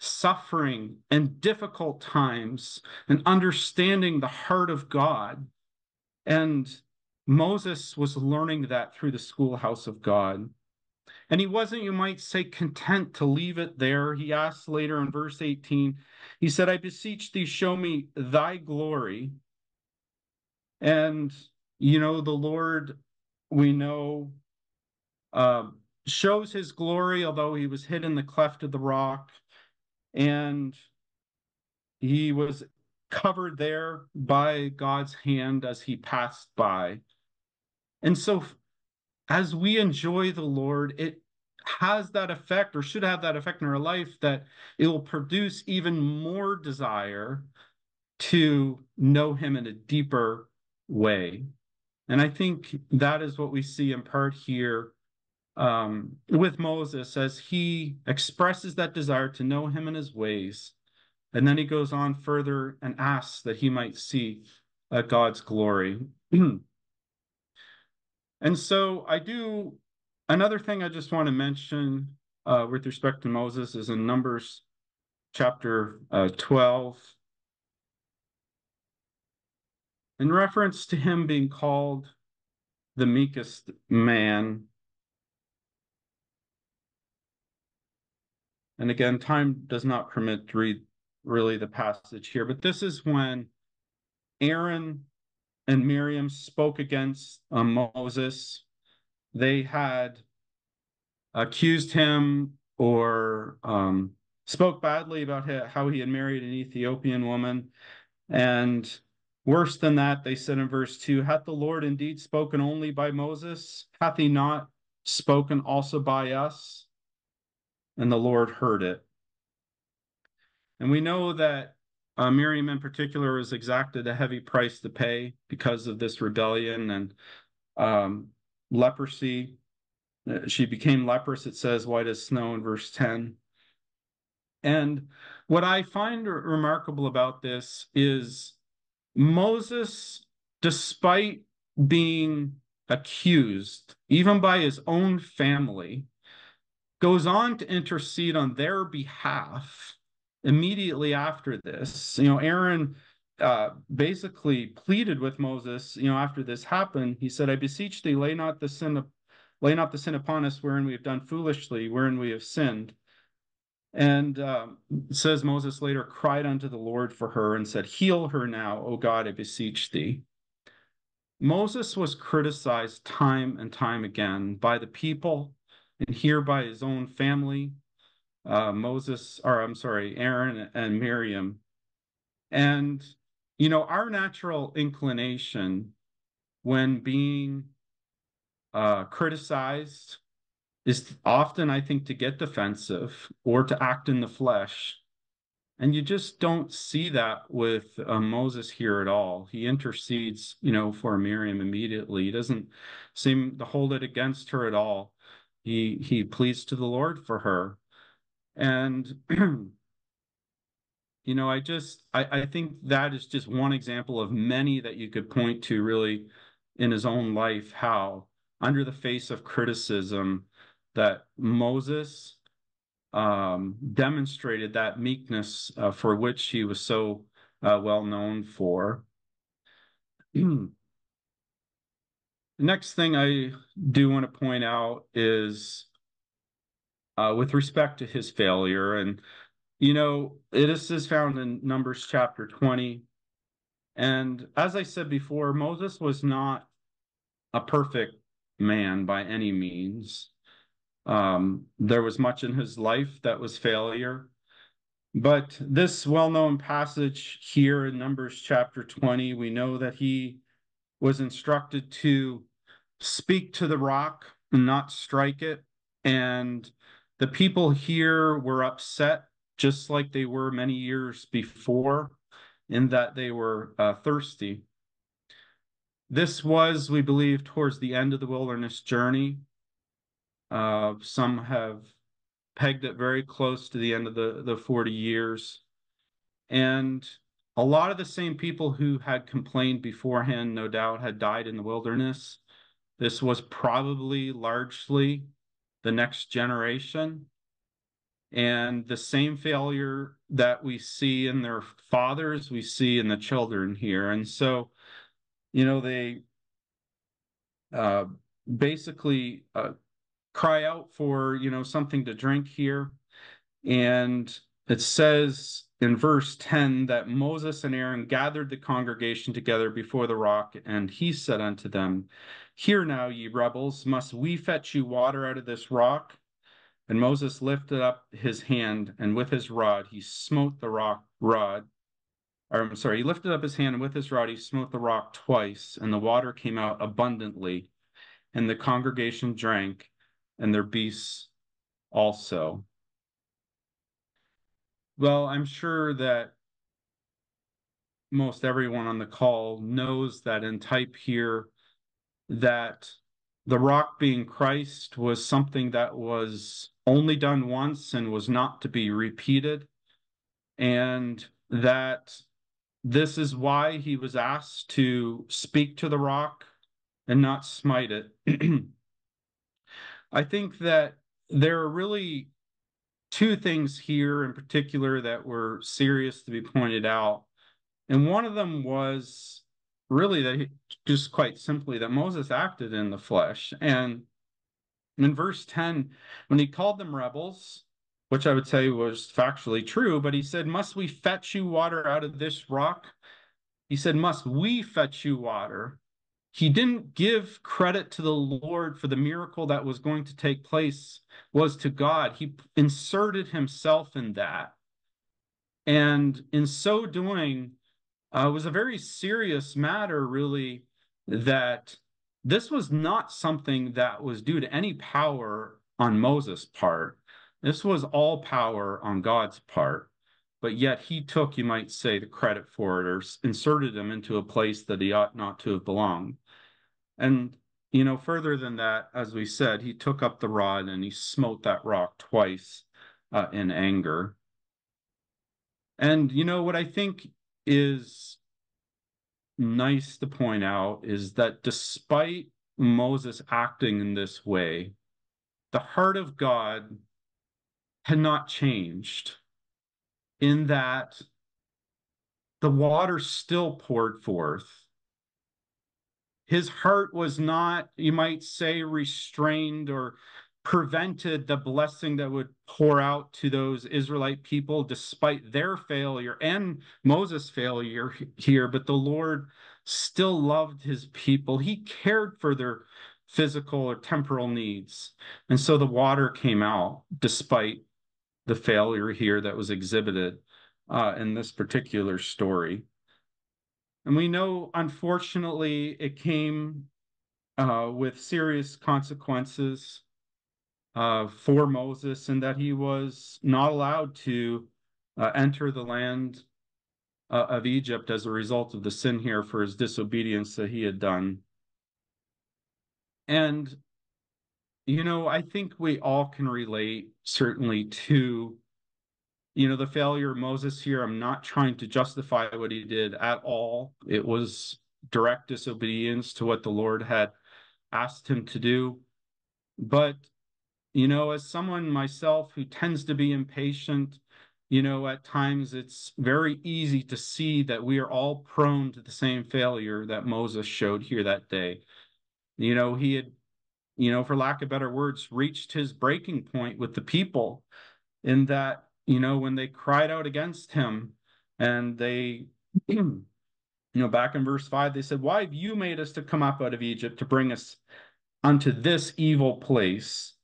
Speaker 1: suffering and difficult times and understanding the heart of God. And Moses was learning that through the schoolhouse of God. And he wasn't, you might say, content to leave it there. He asks later in verse 18, he said, I beseech thee, show me thy glory. And, the Lord, we know, uh, shows his glory, although he was hid in the cleft of the rock. And he was covered there by God's hand as he passed by. And so as we enjoy the Lord, it has that effect, or should have that effect in our life, that it will produce even more desire to know him in a deeper way. And I think that is what we see in part here with Moses as he expresses that desire to know him in his ways. And then he goes on further and asks that he might see God's glory. And so another thing I just want to mention with respect to Moses is in Numbers chapter 12, in reference to him being called the meekest man. And again, time does not permit to read really the passage here, but this is when Aaron and Miriam spoke against Moses. They had accused him or spoke badly about how he had married an Ethiopian woman. And worse than that, they said in verse 2, hath the Lord indeed spoken only by Moses? Hath he not spoken also by us? And the Lord heard it. And we know that Miriam in particular has exacted a heavy price to pay because of this rebellion and leprosy. She became leprous, it says, white as snow in verse 10. And what I find remarkable about this is Moses, despite being accused, even by his own family, goes on to intercede on their behalf immediately after this. Aaron basically pleaded with Moses, after this happened. He said, I beseech thee, lay not the sin upon us wherein we have done foolishly, wherein we have sinned. And it says Moses later cried unto the Lord for her and said, heal her now, O God, I beseech thee. Moses was criticized time and time again by the people and here by his own family, Aaron and Miriam. And, our natural inclination when being criticized is often, I think, to get defensive or to act in the flesh. And you just don't see that with Moses here at all. He intercedes, for Miriam immediately. He doesn't seem to hold it against her at all. He pleads to the Lord for her. And I think that is just one example of many that you could point to really in his own life, how under the face of criticism that Moses demonstrated that meekness for which he was so well known for. The next thing I do want to point out is with respect to his failure. And, is found in Numbers chapter 20. And as I said before, Moses was not a perfect man by any means. There was much in his life that was failure. But this well-known passage here in Numbers chapter 20, we know that he was instructed to speak to the rock and not strike it. And the people here were upset, just like they were many years before, in that they were thirsty. This was, we believe, towards the end of the wilderness journey. Some have pegged it very close to the end of the 40 years. And a lot of the same people who had complained beforehand, no doubt, had died in the wilderness. This was probably largely the next generation. And the same failure that we see in their fathers, we see in the children here. And so, they uh, basically cry out for, something to drink here. And it says in verse 10 that Moses and Aaron gathered the congregation together before the rock, and he said unto them, Hear now, ye rebels, must we fetch you water out of this rock? And Moses lifted up his hand, and with his rod he smote the he lifted up his hand, and with his rod he smote the rock twice, and the water came out abundantly, and the congregation drank, and their beasts also. Well, I'm sure that most everyone on the call knows that in type here that the rock being Christ was something that was only done once and was not to be repeated, and that this is why he was asked to speak to the rock and not smite it. I think that there are really two things here in particular that were serious to be pointed out. And one of them was really that just quite simply that Moses acted in the flesh. And in verse 10, when he called them rebels, which I would say was factually true, but he said, Must we fetch you water out of this rock? He said, Must we fetch you water? He didn't give credit to the Lord for the miracle that was going to take place, was to God. He inserted himself in that. And in so doing, it was a very serious matter, really, that this was not something that was due to any power on Moses' part. This was all power on God's part. But yet he took, you might say, the credit for it or inserted him into a place that he ought not to have belonged. And, further than that, as we said, he took up the rod and he smote that rock twice in anger. And, what I think is nice to point out is that despite Moses acting in this way, the heart of God had not changed, in that the water still poured forth. His heart was not, you might say, restrained or prevented the blessing that would pour out to those Israelite people despite their failure and Moses' failure here. But the Lord still loved his people. He cared for their physical or temporal needs. And so the water came out despite the failure here that was exhibited in this particular story. And we know, unfortunately, it came with serious consequences for Moses, and that he was not allowed to enter the land of Egypt as a result of the sin here for his disobedience that he had done. And, I think we all can relate certainly to, the failure of Moses here. I'm not trying to justify what he did at all. It was direct disobedience to what the Lord had asked him to do. But, as someone myself who tends to be impatient, at times it's very easy to see that we are all prone to the same failure that Moses showed here that day. He had, for lack of better words, reached his breaking point with the people in that, when they cried out against him and they, back in verse 5, they said, "Why have you made us to come up out of Egypt to bring us unto this evil place?"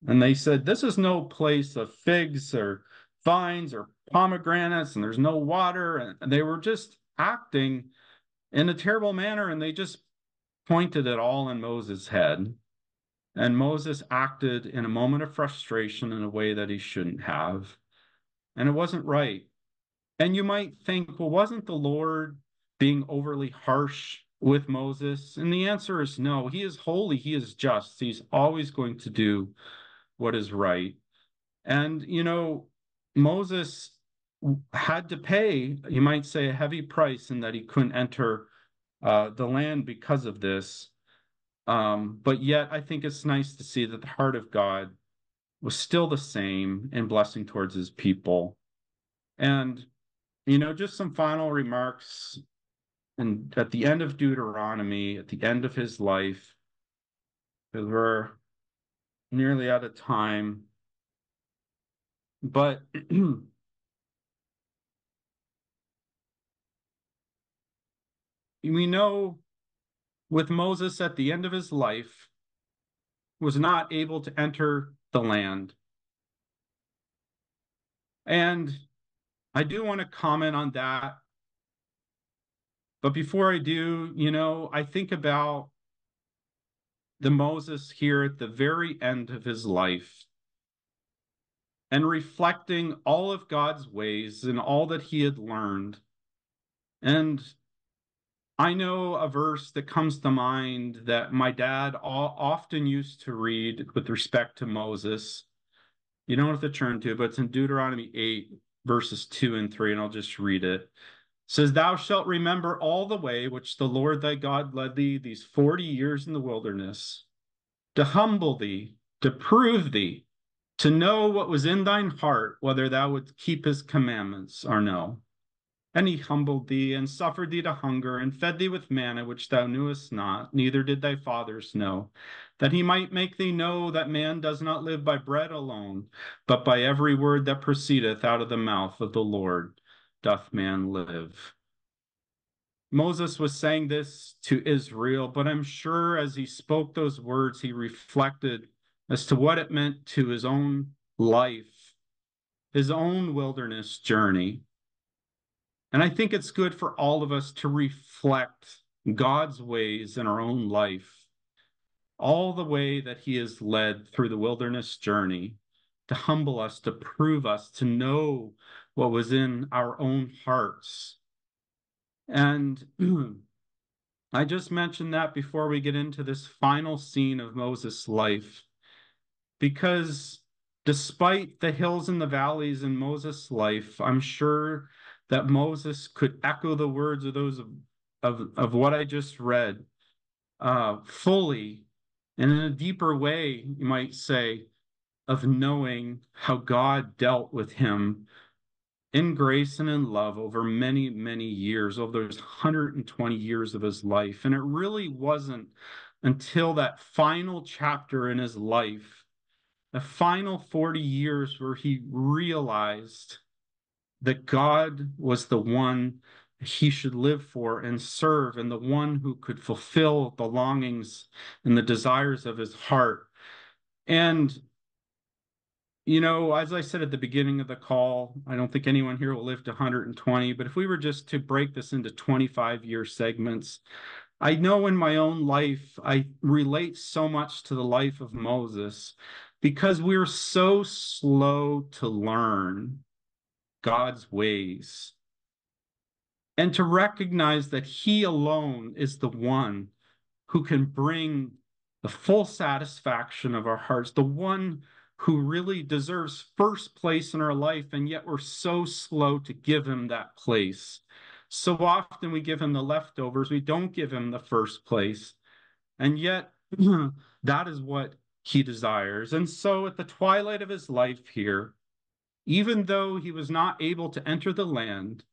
Speaker 1: And they said, "This is no place of figs or vines or pomegranates, and there's no water." And they were just acting in a terrible manner, and they just pointed it all in Moses' head. And Moses acted in a moment of frustration in a way that he shouldn't have. And it wasn't right. And you might think, well, wasn't the Lord being overly harsh with Moses? And the answer is no. He is holy, he is just. He's always going to do what is right. And, Moses had to pay, you might say, a heavy price in that he couldn't enter the land because of this. But yet, I think it's nice to see that the heart of God was still the same in blessing towards his people. And, just some final remarks. And at the end of Deuteronomy, at the end of his life, because we're nearly out of time, but we know with Moses at the end of his life was not able to enter the land. And I do want to comment on that. But before I do, I think about the Moses here at the very end of his life and reflecting all of God's ways and all that he had learned. And I know a verse that comes to mind that my dad often used to read with respect to Moses. You don't have to turn to it, but it's in Deuteronomy 8, verses 2 and 3, and I'll just read it. It says, "Thou shalt remember all the way which the Lord thy God led thee these 40 years in the wilderness, to humble thee, to prove thee, to know what was in thine heart, whether thou wouldst keep his commandments or no. And he humbled thee, and suffered thee to hunger, and fed thee with manna which thou knewest not, neither did thy fathers know, that he might make thee know that man does not live by bread alone, but by every word that proceedeth out of the mouth of the Lord doth man live." Moses was saying this to Israel, but I'm sure as he spoke those words, he reflected as to what it meant to his own life, his own wilderness journey. And I think it's good for all of us to reflect God's ways in our own life, all the way that he has led through the wilderness journey to humble us, to prove us, to know what was in our own hearts. And I just mentioned that before we get into this final scene of Moses' life, because despite the hills and the valleys in Moses' life, I'm sure that Moses could echo the words of those of what I just read fully and in a deeper way, you might say, of knowing how God dealt with him in grace and in love over many, many years, over those 120 years of his life. And it really wasn't until that final chapter in his life, the final 40 years, where he realized that God was the one he should live for and serve, and the one who could fulfill the longings and the desires of his heart. And, as I said at the beginning of the call, I don't think anyone here will live to 120, but if we were just to break this into 25-year segments, I know in my own life, I relate so much to the life of Moses because we're so slow to learn. God's ways, and to recognize that He alone is the one who can bring the full satisfaction of our hearts, the one who really deserves first place in our life, and yet we're so slow to give Him that place. So often we give Him the leftovers, we don't give Him the first place, and yet that is what He desires. And so at the twilight of His life here, even though He was not able to enter the land,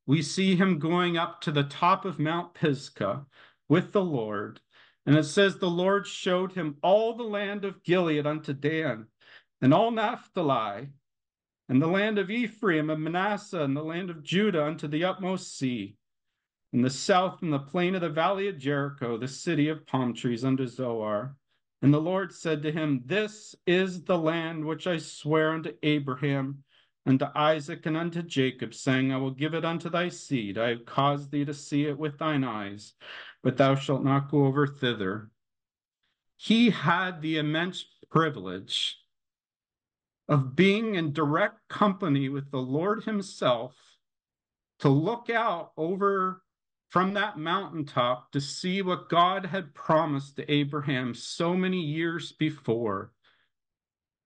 Speaker 1: we see Him going up to the top of Mount Pisgah with the Lord. And it says, the Lord showed him all the land of Gilead unto Dan, and all Naphtali, and the land of Ephraim and Manasseh, and the land of Judah unto the utmost sea, and the south and the plain of the valley of Jericho, the city of palm trees unto Zoar. And the Lord said to him, this is the land which I swear unto Abraham, unto Isaac, and unto Jacob, saying, I will give it unto thy seed. I have caused thee to see it with thine eyes, but thou shalt not go over thither. He had the immense privilege of being in direct company with the Lord himself, to look out over from that mountaintop to see what God had promised to Abraham so many years before.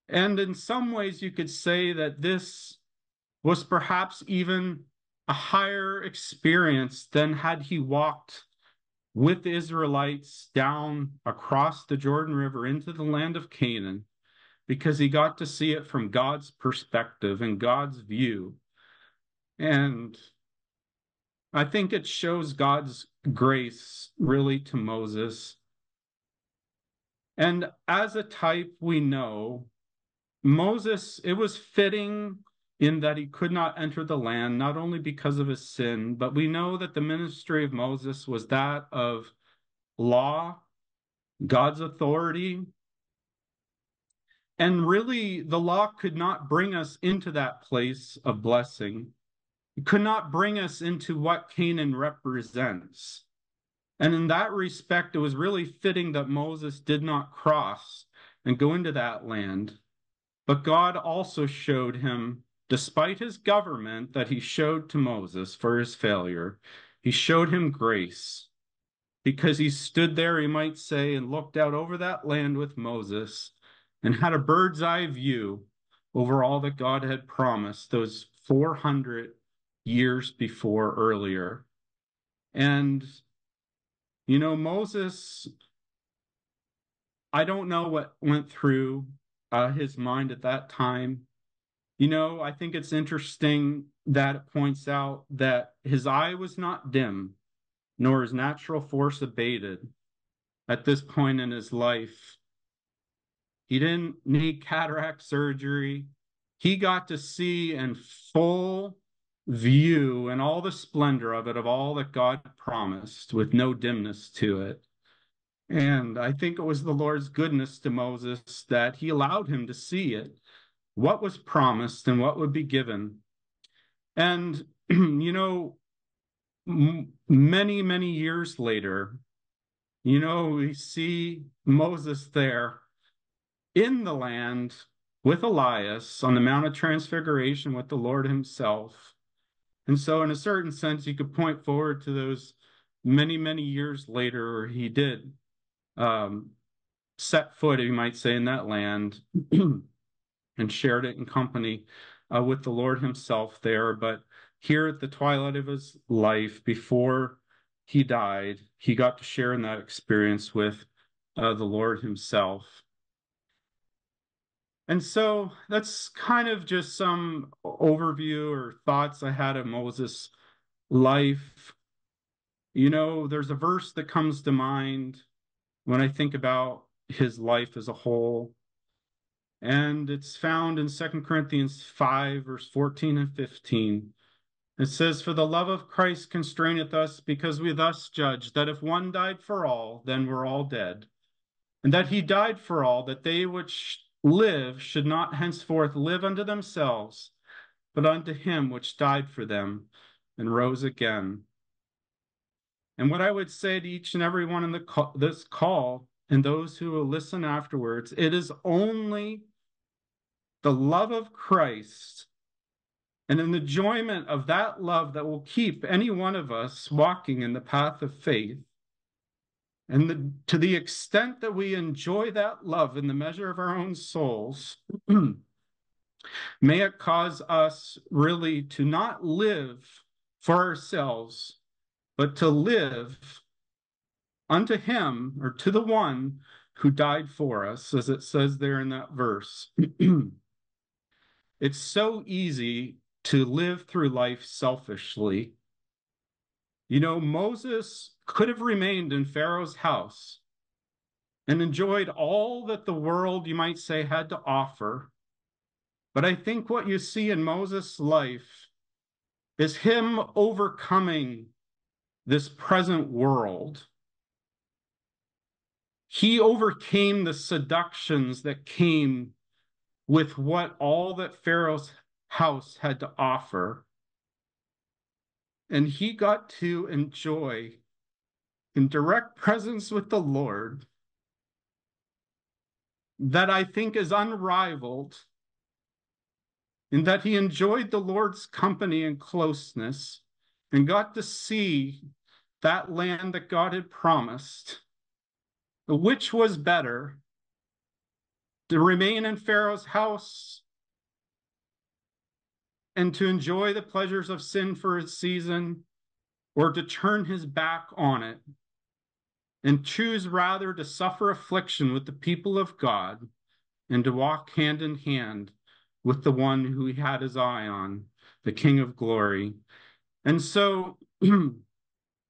Speaker 1: And in some ways, you could say that this was perhaps even a higher experience than had he walked with the Israelites down across the Jordan River into the land of Canaan, because he got to see it from God's perspective and God's view. And I think it shows God's grace really to Moses. And as a type, we know Moses, it was fitting in that he could not enter the land, not only because of his sin, but we know that the ministry of Moses was that of law, God's authority. And really, the law could not bring us into that place of blessing. It could not bring us into what Canaan represents. And in that respect, it was really fitting that Moses did not cross and go into that land. But God also showed him, despite his government that he showed to Moses for his failure, he showed him grace, because he stood there, he might say, and looked out over that land with Moses and had a bird's eye view over all that God had promised those 400 years before earlier. And, Moses, I don't know what went through his mind at that time. I think it's interesting that it points out that his eye was not dim, nor his natural force abated at this point in his life. He didn't need cataract surgery. He got to see in full view and all the splendor of it, of all that God promised, with no dimness to it. And I think it was the Lord's goodness to Moses that he allowed him to see it, what was promised and what would be given. And, many, many years later, we see Moses there in the land with Elias on the Mount of Transfiguration with the Lord himself. And so, in a certain sense, you could point forward to those many, many years later where he did set foot, you might say, in that land and shared it in company with the Lord himself there. But here at the twilight of his life, before he died, he got to share in that experience with the Lord himself. And so that's kind of just some overview or thoughts I had of Moses' life. There's a verse that comes to mind when I think about his life as a whole. And it's found in 2 Corinthians 5, verse 14 and 15. It says, for the love of Christ constraineth us, because we thus judge that if one died for all, then we're all dead. And that he died for all, that they which live should not henceforth live unto themselves, but unto him which died for them and rose again. And what I would say to each and every one in this call, and those who will listen afterwards, it is only the love of Christ and an enjoyment of that love that will keep any one of us walking in the path of faith. And to the extent that we enjoy that love in the measure of our own souls, may it cause us really to not live for ourselves, but to live unto him, or to the one who died for us, as it says there in that verse. It's so easy to live through life selfishly. You know, Moses could have remained in Pharaoh's house and enjoyed all that the world, you might say, had to offer. But I think what you see in Moses' life is him overcoming this present world. He overcame the seductions that came with what all that Pharaoh's house had to offer. And he got to enjoy in direct presence with the Lord that I think is unrivaled, in that he enjoyed the Lord's company and closeness and got to see that land that God had promised. Which was better, to remain in Pharaoh's house and to enjoy the pleasures of sin for a season, or to turn his back on it and choose rather to suffer affliction with the people of God and to walk hand in hand with the one who he had his eye on, the King of glory. And so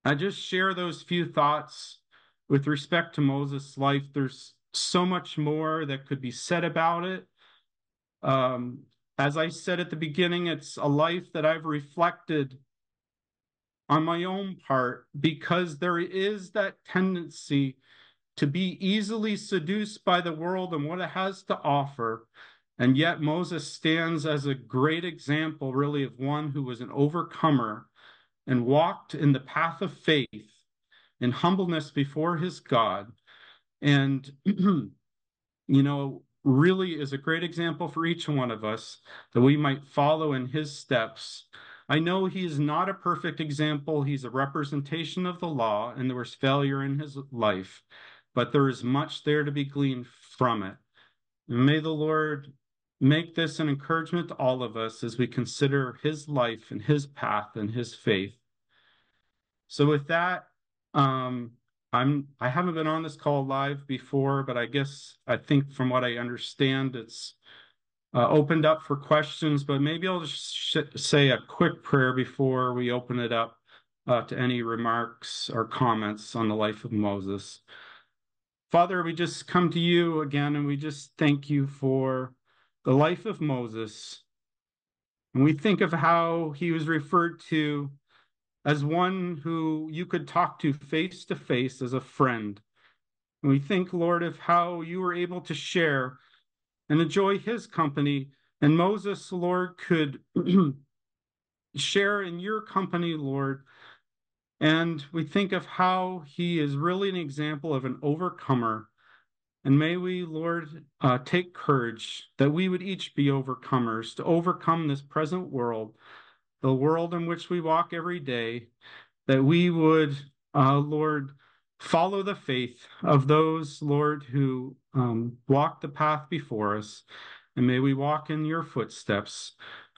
Speaker 1: I just share those few thoughts with respect to Moses' life. There's so much more that could be said about it. As I said at the beginning, it's a life that I've reflected on my own part, because there is that tendency to be easily seduced by the world and what it has to offer. And yet Moses stands as a great example, really, of one who was an overcomer and walked in the path of faith in humbleness before his God. And, really is a great example for each one of us, that we might follow in his steps. I know he is not a perfect example. He's a representation of the law, and there was failure in his life, but there is much there to be gleaned from it. And may the Lord make this an encouragement to all of us as we consider his life and his path and his faith. So with that, I haven't been on this call live before, but I think from what I understand, it's opened up for questions. But maybe I'll just say a quick prayer before we open it up to any remarks or comments on the life of Moses. Father, we just come to you again, and we just thank you for the life of Moses. And we think of how he was referred to as one who you could talk to face as a friend. And we think, Lord, of how you were able to share and enjoy his company. And Moses, Lord, could share in your company, Lord. And we think of how he is really an example of an overcomer. And may we, Lord, take courage that we would each be overcomers, to overcome this present world, the world in which we walk every day, that we would, Lord, follow the faith of those, Lord, who walk the path before us, and may we walk in your footsteps.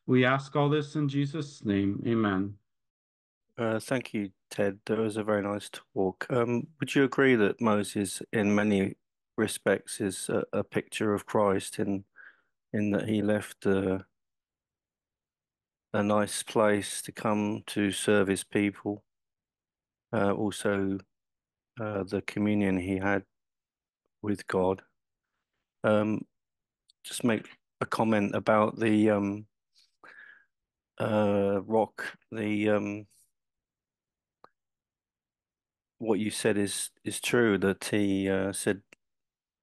Speaker 1: We ask all this in Jesus' name. Amen.
Speaker 2: Thank you, Ted. That was a very nice talk. Would you agree that Moses, in many respects, is a picture of Christ in that he left a nice place to come to serve his people? Also, the communion he had with God. Um, just make a comment about the rock. The what you said is true, that he said,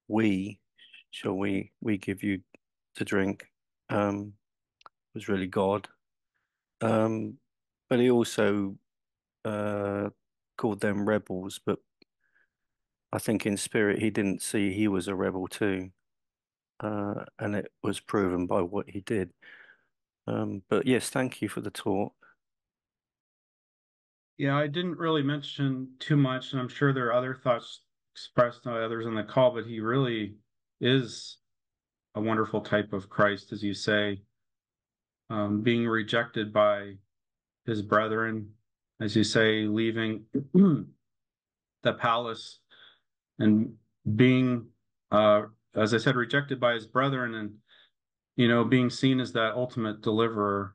Speaker 2: "We shall we give you to drink," was really God. Um, but he also uh, called them rebels. But I think in spirit he didn't see he was a rebel too, and it was proven by what he did. But yes, thank you for the talk.
Speaker 1: Yeah, I didn't really mention too much, and I'm sure there are other thoughts expressed by others in the call, but he really is a wonderful type of Christ, as you say, being rejected by his brethren, as you say, leaving the palace and being, as I said, rejected by his brethren and, being seen as that ultimate deliverer.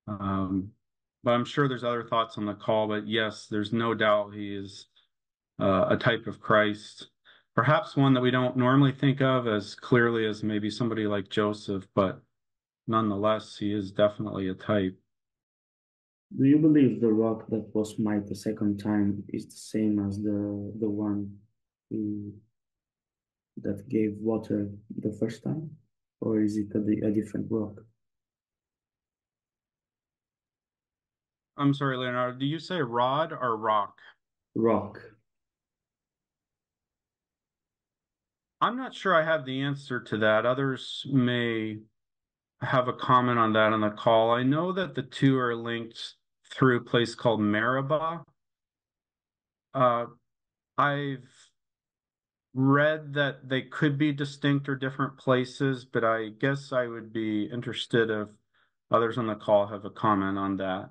Speaker 1: Um, but I'm sure there's other thoughts on the call, but yes, there's no doubt he is a type of Christ, perhaps one that we don't normally think of as clearly as maybe somebody like Joseph, but nonetheless, he is definitely a type.
Speaker 3: Do you believe the rock that was smite the second time is the same as the one who, that gave water the first time, or is it a different rock?
Speaker 1: I'm sorry, Leonardo, do you say rod or rock?
Speaker 3: Rock.
Speaker 1: I'm not sure I have the answer to that. Others may have a comment on that on the call. I know that the two are linked through a place called Meribah. Uh, I've read that they could be distinct or different places, but I guess I would be interested if others on the call have a comment on that.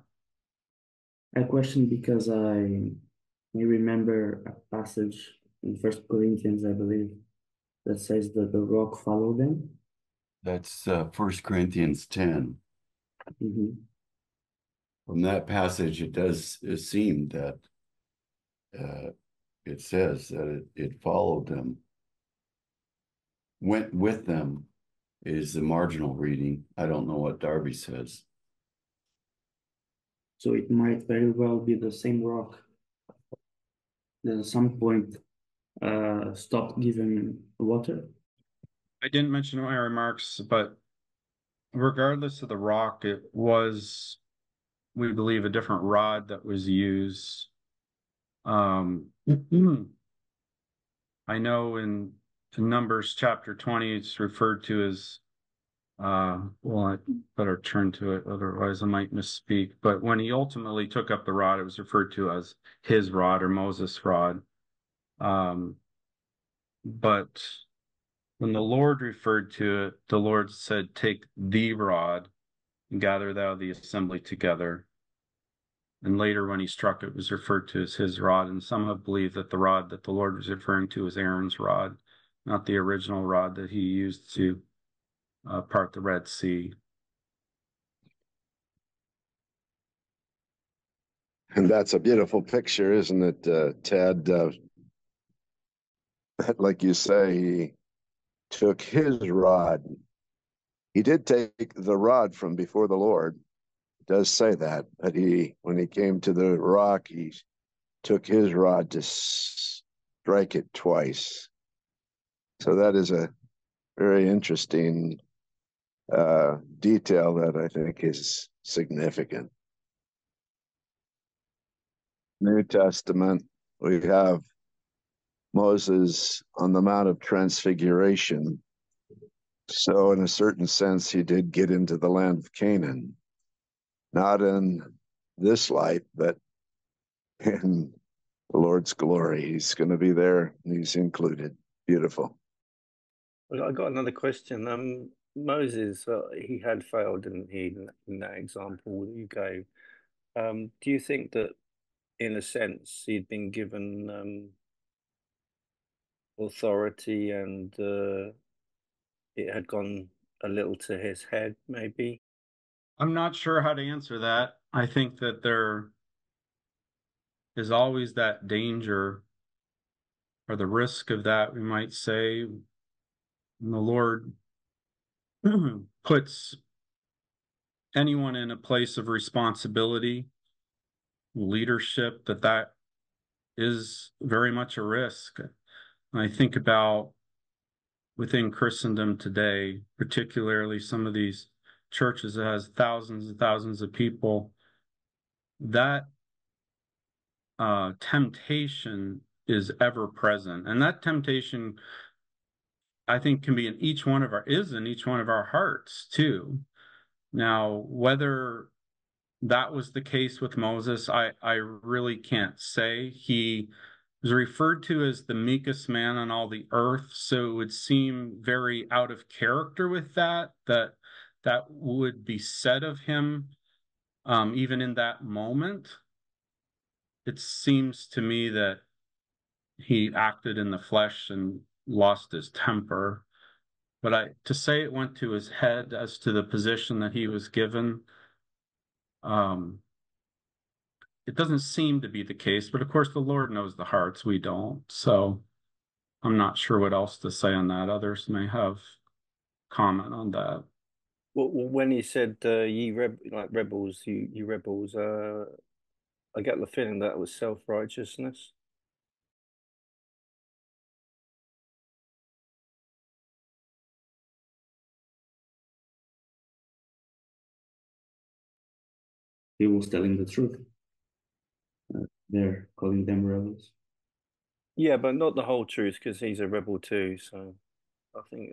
Speaker 3: I question because I remember a passage in First Corinthians, I believe, that says that the rock followed them.
Speaker 4: That's 1 Corinthians 10.
Speaker 3: Mhm.
Speaker 4: From that passage, it seem that uh, it says that it followed them, went with them is the marginal reading. I don't know what Darby says.
Speaker 3: So it might very well be the same rock that at some point stopped giving water.
Speaker 1: I didn't mention in my remarks, but regardless of the rock, it was, we believe, a different rod that was used. I know in Numbers chapter 20, it's referred to as, well, I better turn to it, otherwise I might misspeak. But when he ultimately took up the rod, it was referred to as his rod or Moses' rod. Um, but when the Lord referred to it, the Lord said, "Take the rod and gather thou the assembly together." And later, when he struck, it was referred to as his rod. And some have believed that the rod that the Lord was referring to was Aaron's rod, not the original rod that he used to part the Red Sea.
Speaker 5: And that's a beautiful picture, isn't it, Ted? Like you say, he took his rod. He did take the rod from before the Lord. It does say that, but when he came to the rock, he took his rod to strike it twice. So that is a very interesting detail that I think is significant. New Testament, we have Moses on the Mount of Transfiguration. So, in a certain sense, he did get into the land of Canaan, not in this life, but in the Lord's glory. He's going to be there, and he's included. Beautiful.
Speaker 2: I got another question. Moses, he had failed, didn't he, in that example that you gave? Do you think that, in a sense, he'd been given authority and it had gone a little to his head, maybe?
Speaker 1: I'm not sure how to answer that. I think that there is always that danger or the risk of that, we might say. And the Lord puts anyone in a place of responsibility, leadership, that is very much a risk. I think about within Christendom today, particularly some of these churches that has thousands and thousands of people, that temptation is ever present. And that temptation, I think, is in each one of our hearts too. Now, whether that was the case with Moses, I really can't say. He was referred to as the meekest man on all the earth, so it would seem very out of character with that would be said of him, even in that moment. It seems to me that he acted in the flesh and lost his temper. But to say it went to his head as to the position that he was given, um, it doesn't seem to be the case. But of course, the Lord knows the hearts, we don't. So I'm not sure what else to say on that. Others may have comment on that.
Speaker 2: Well, when he said ye rebels, you rebels, I get the feeling that was self-righteousness.
Speaker 3: He was telling the truth. They're calling them rebels.
Speaker 2: Yeah, but not the whole truth, because he's a rebel too. So I think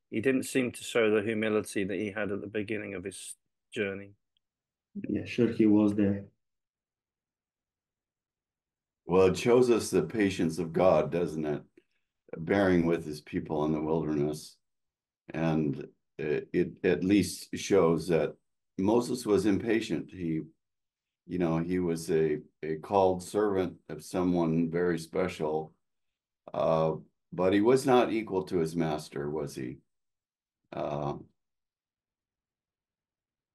Speaker 2: he didn't seem to show the humility that he had at the beginning of his journey.
Speaker 3: Yeah, sure, he was there.
Speaker 4: Well, it shows us the patience of God, doesn't it? Bearing with his people in the wilderness. And it at least shows that Moses was impatient. He was a called servant of someone very special, but he was not equal to his master, was he?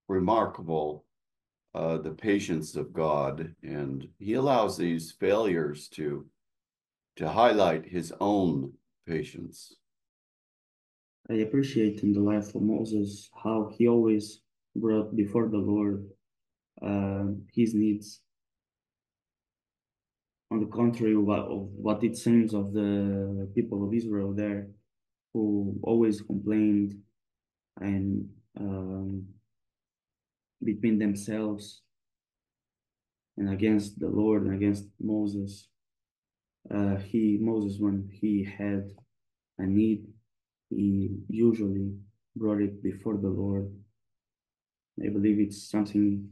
Speaker 4: Remarkable, the patience of God, and he allows these failures to highlight his own patience.
Speaker 3: I appreciate in the life of Moses how he always brought before the Lord his needs. On the contrary of what it seems of the people of Israel there, who always complained and between themselves and against the Lord and against Moses. Moses, when he had a need, he usually brought it before the Lord. I believe it's something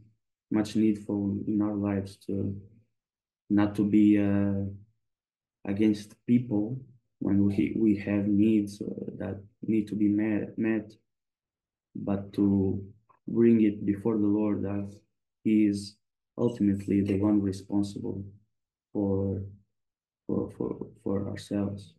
Speaker 3: much needful in our lives to not to be against people when we have needs that need to be met, but to bring it before the Lord as He is ultimately the one responsible for for ourselves.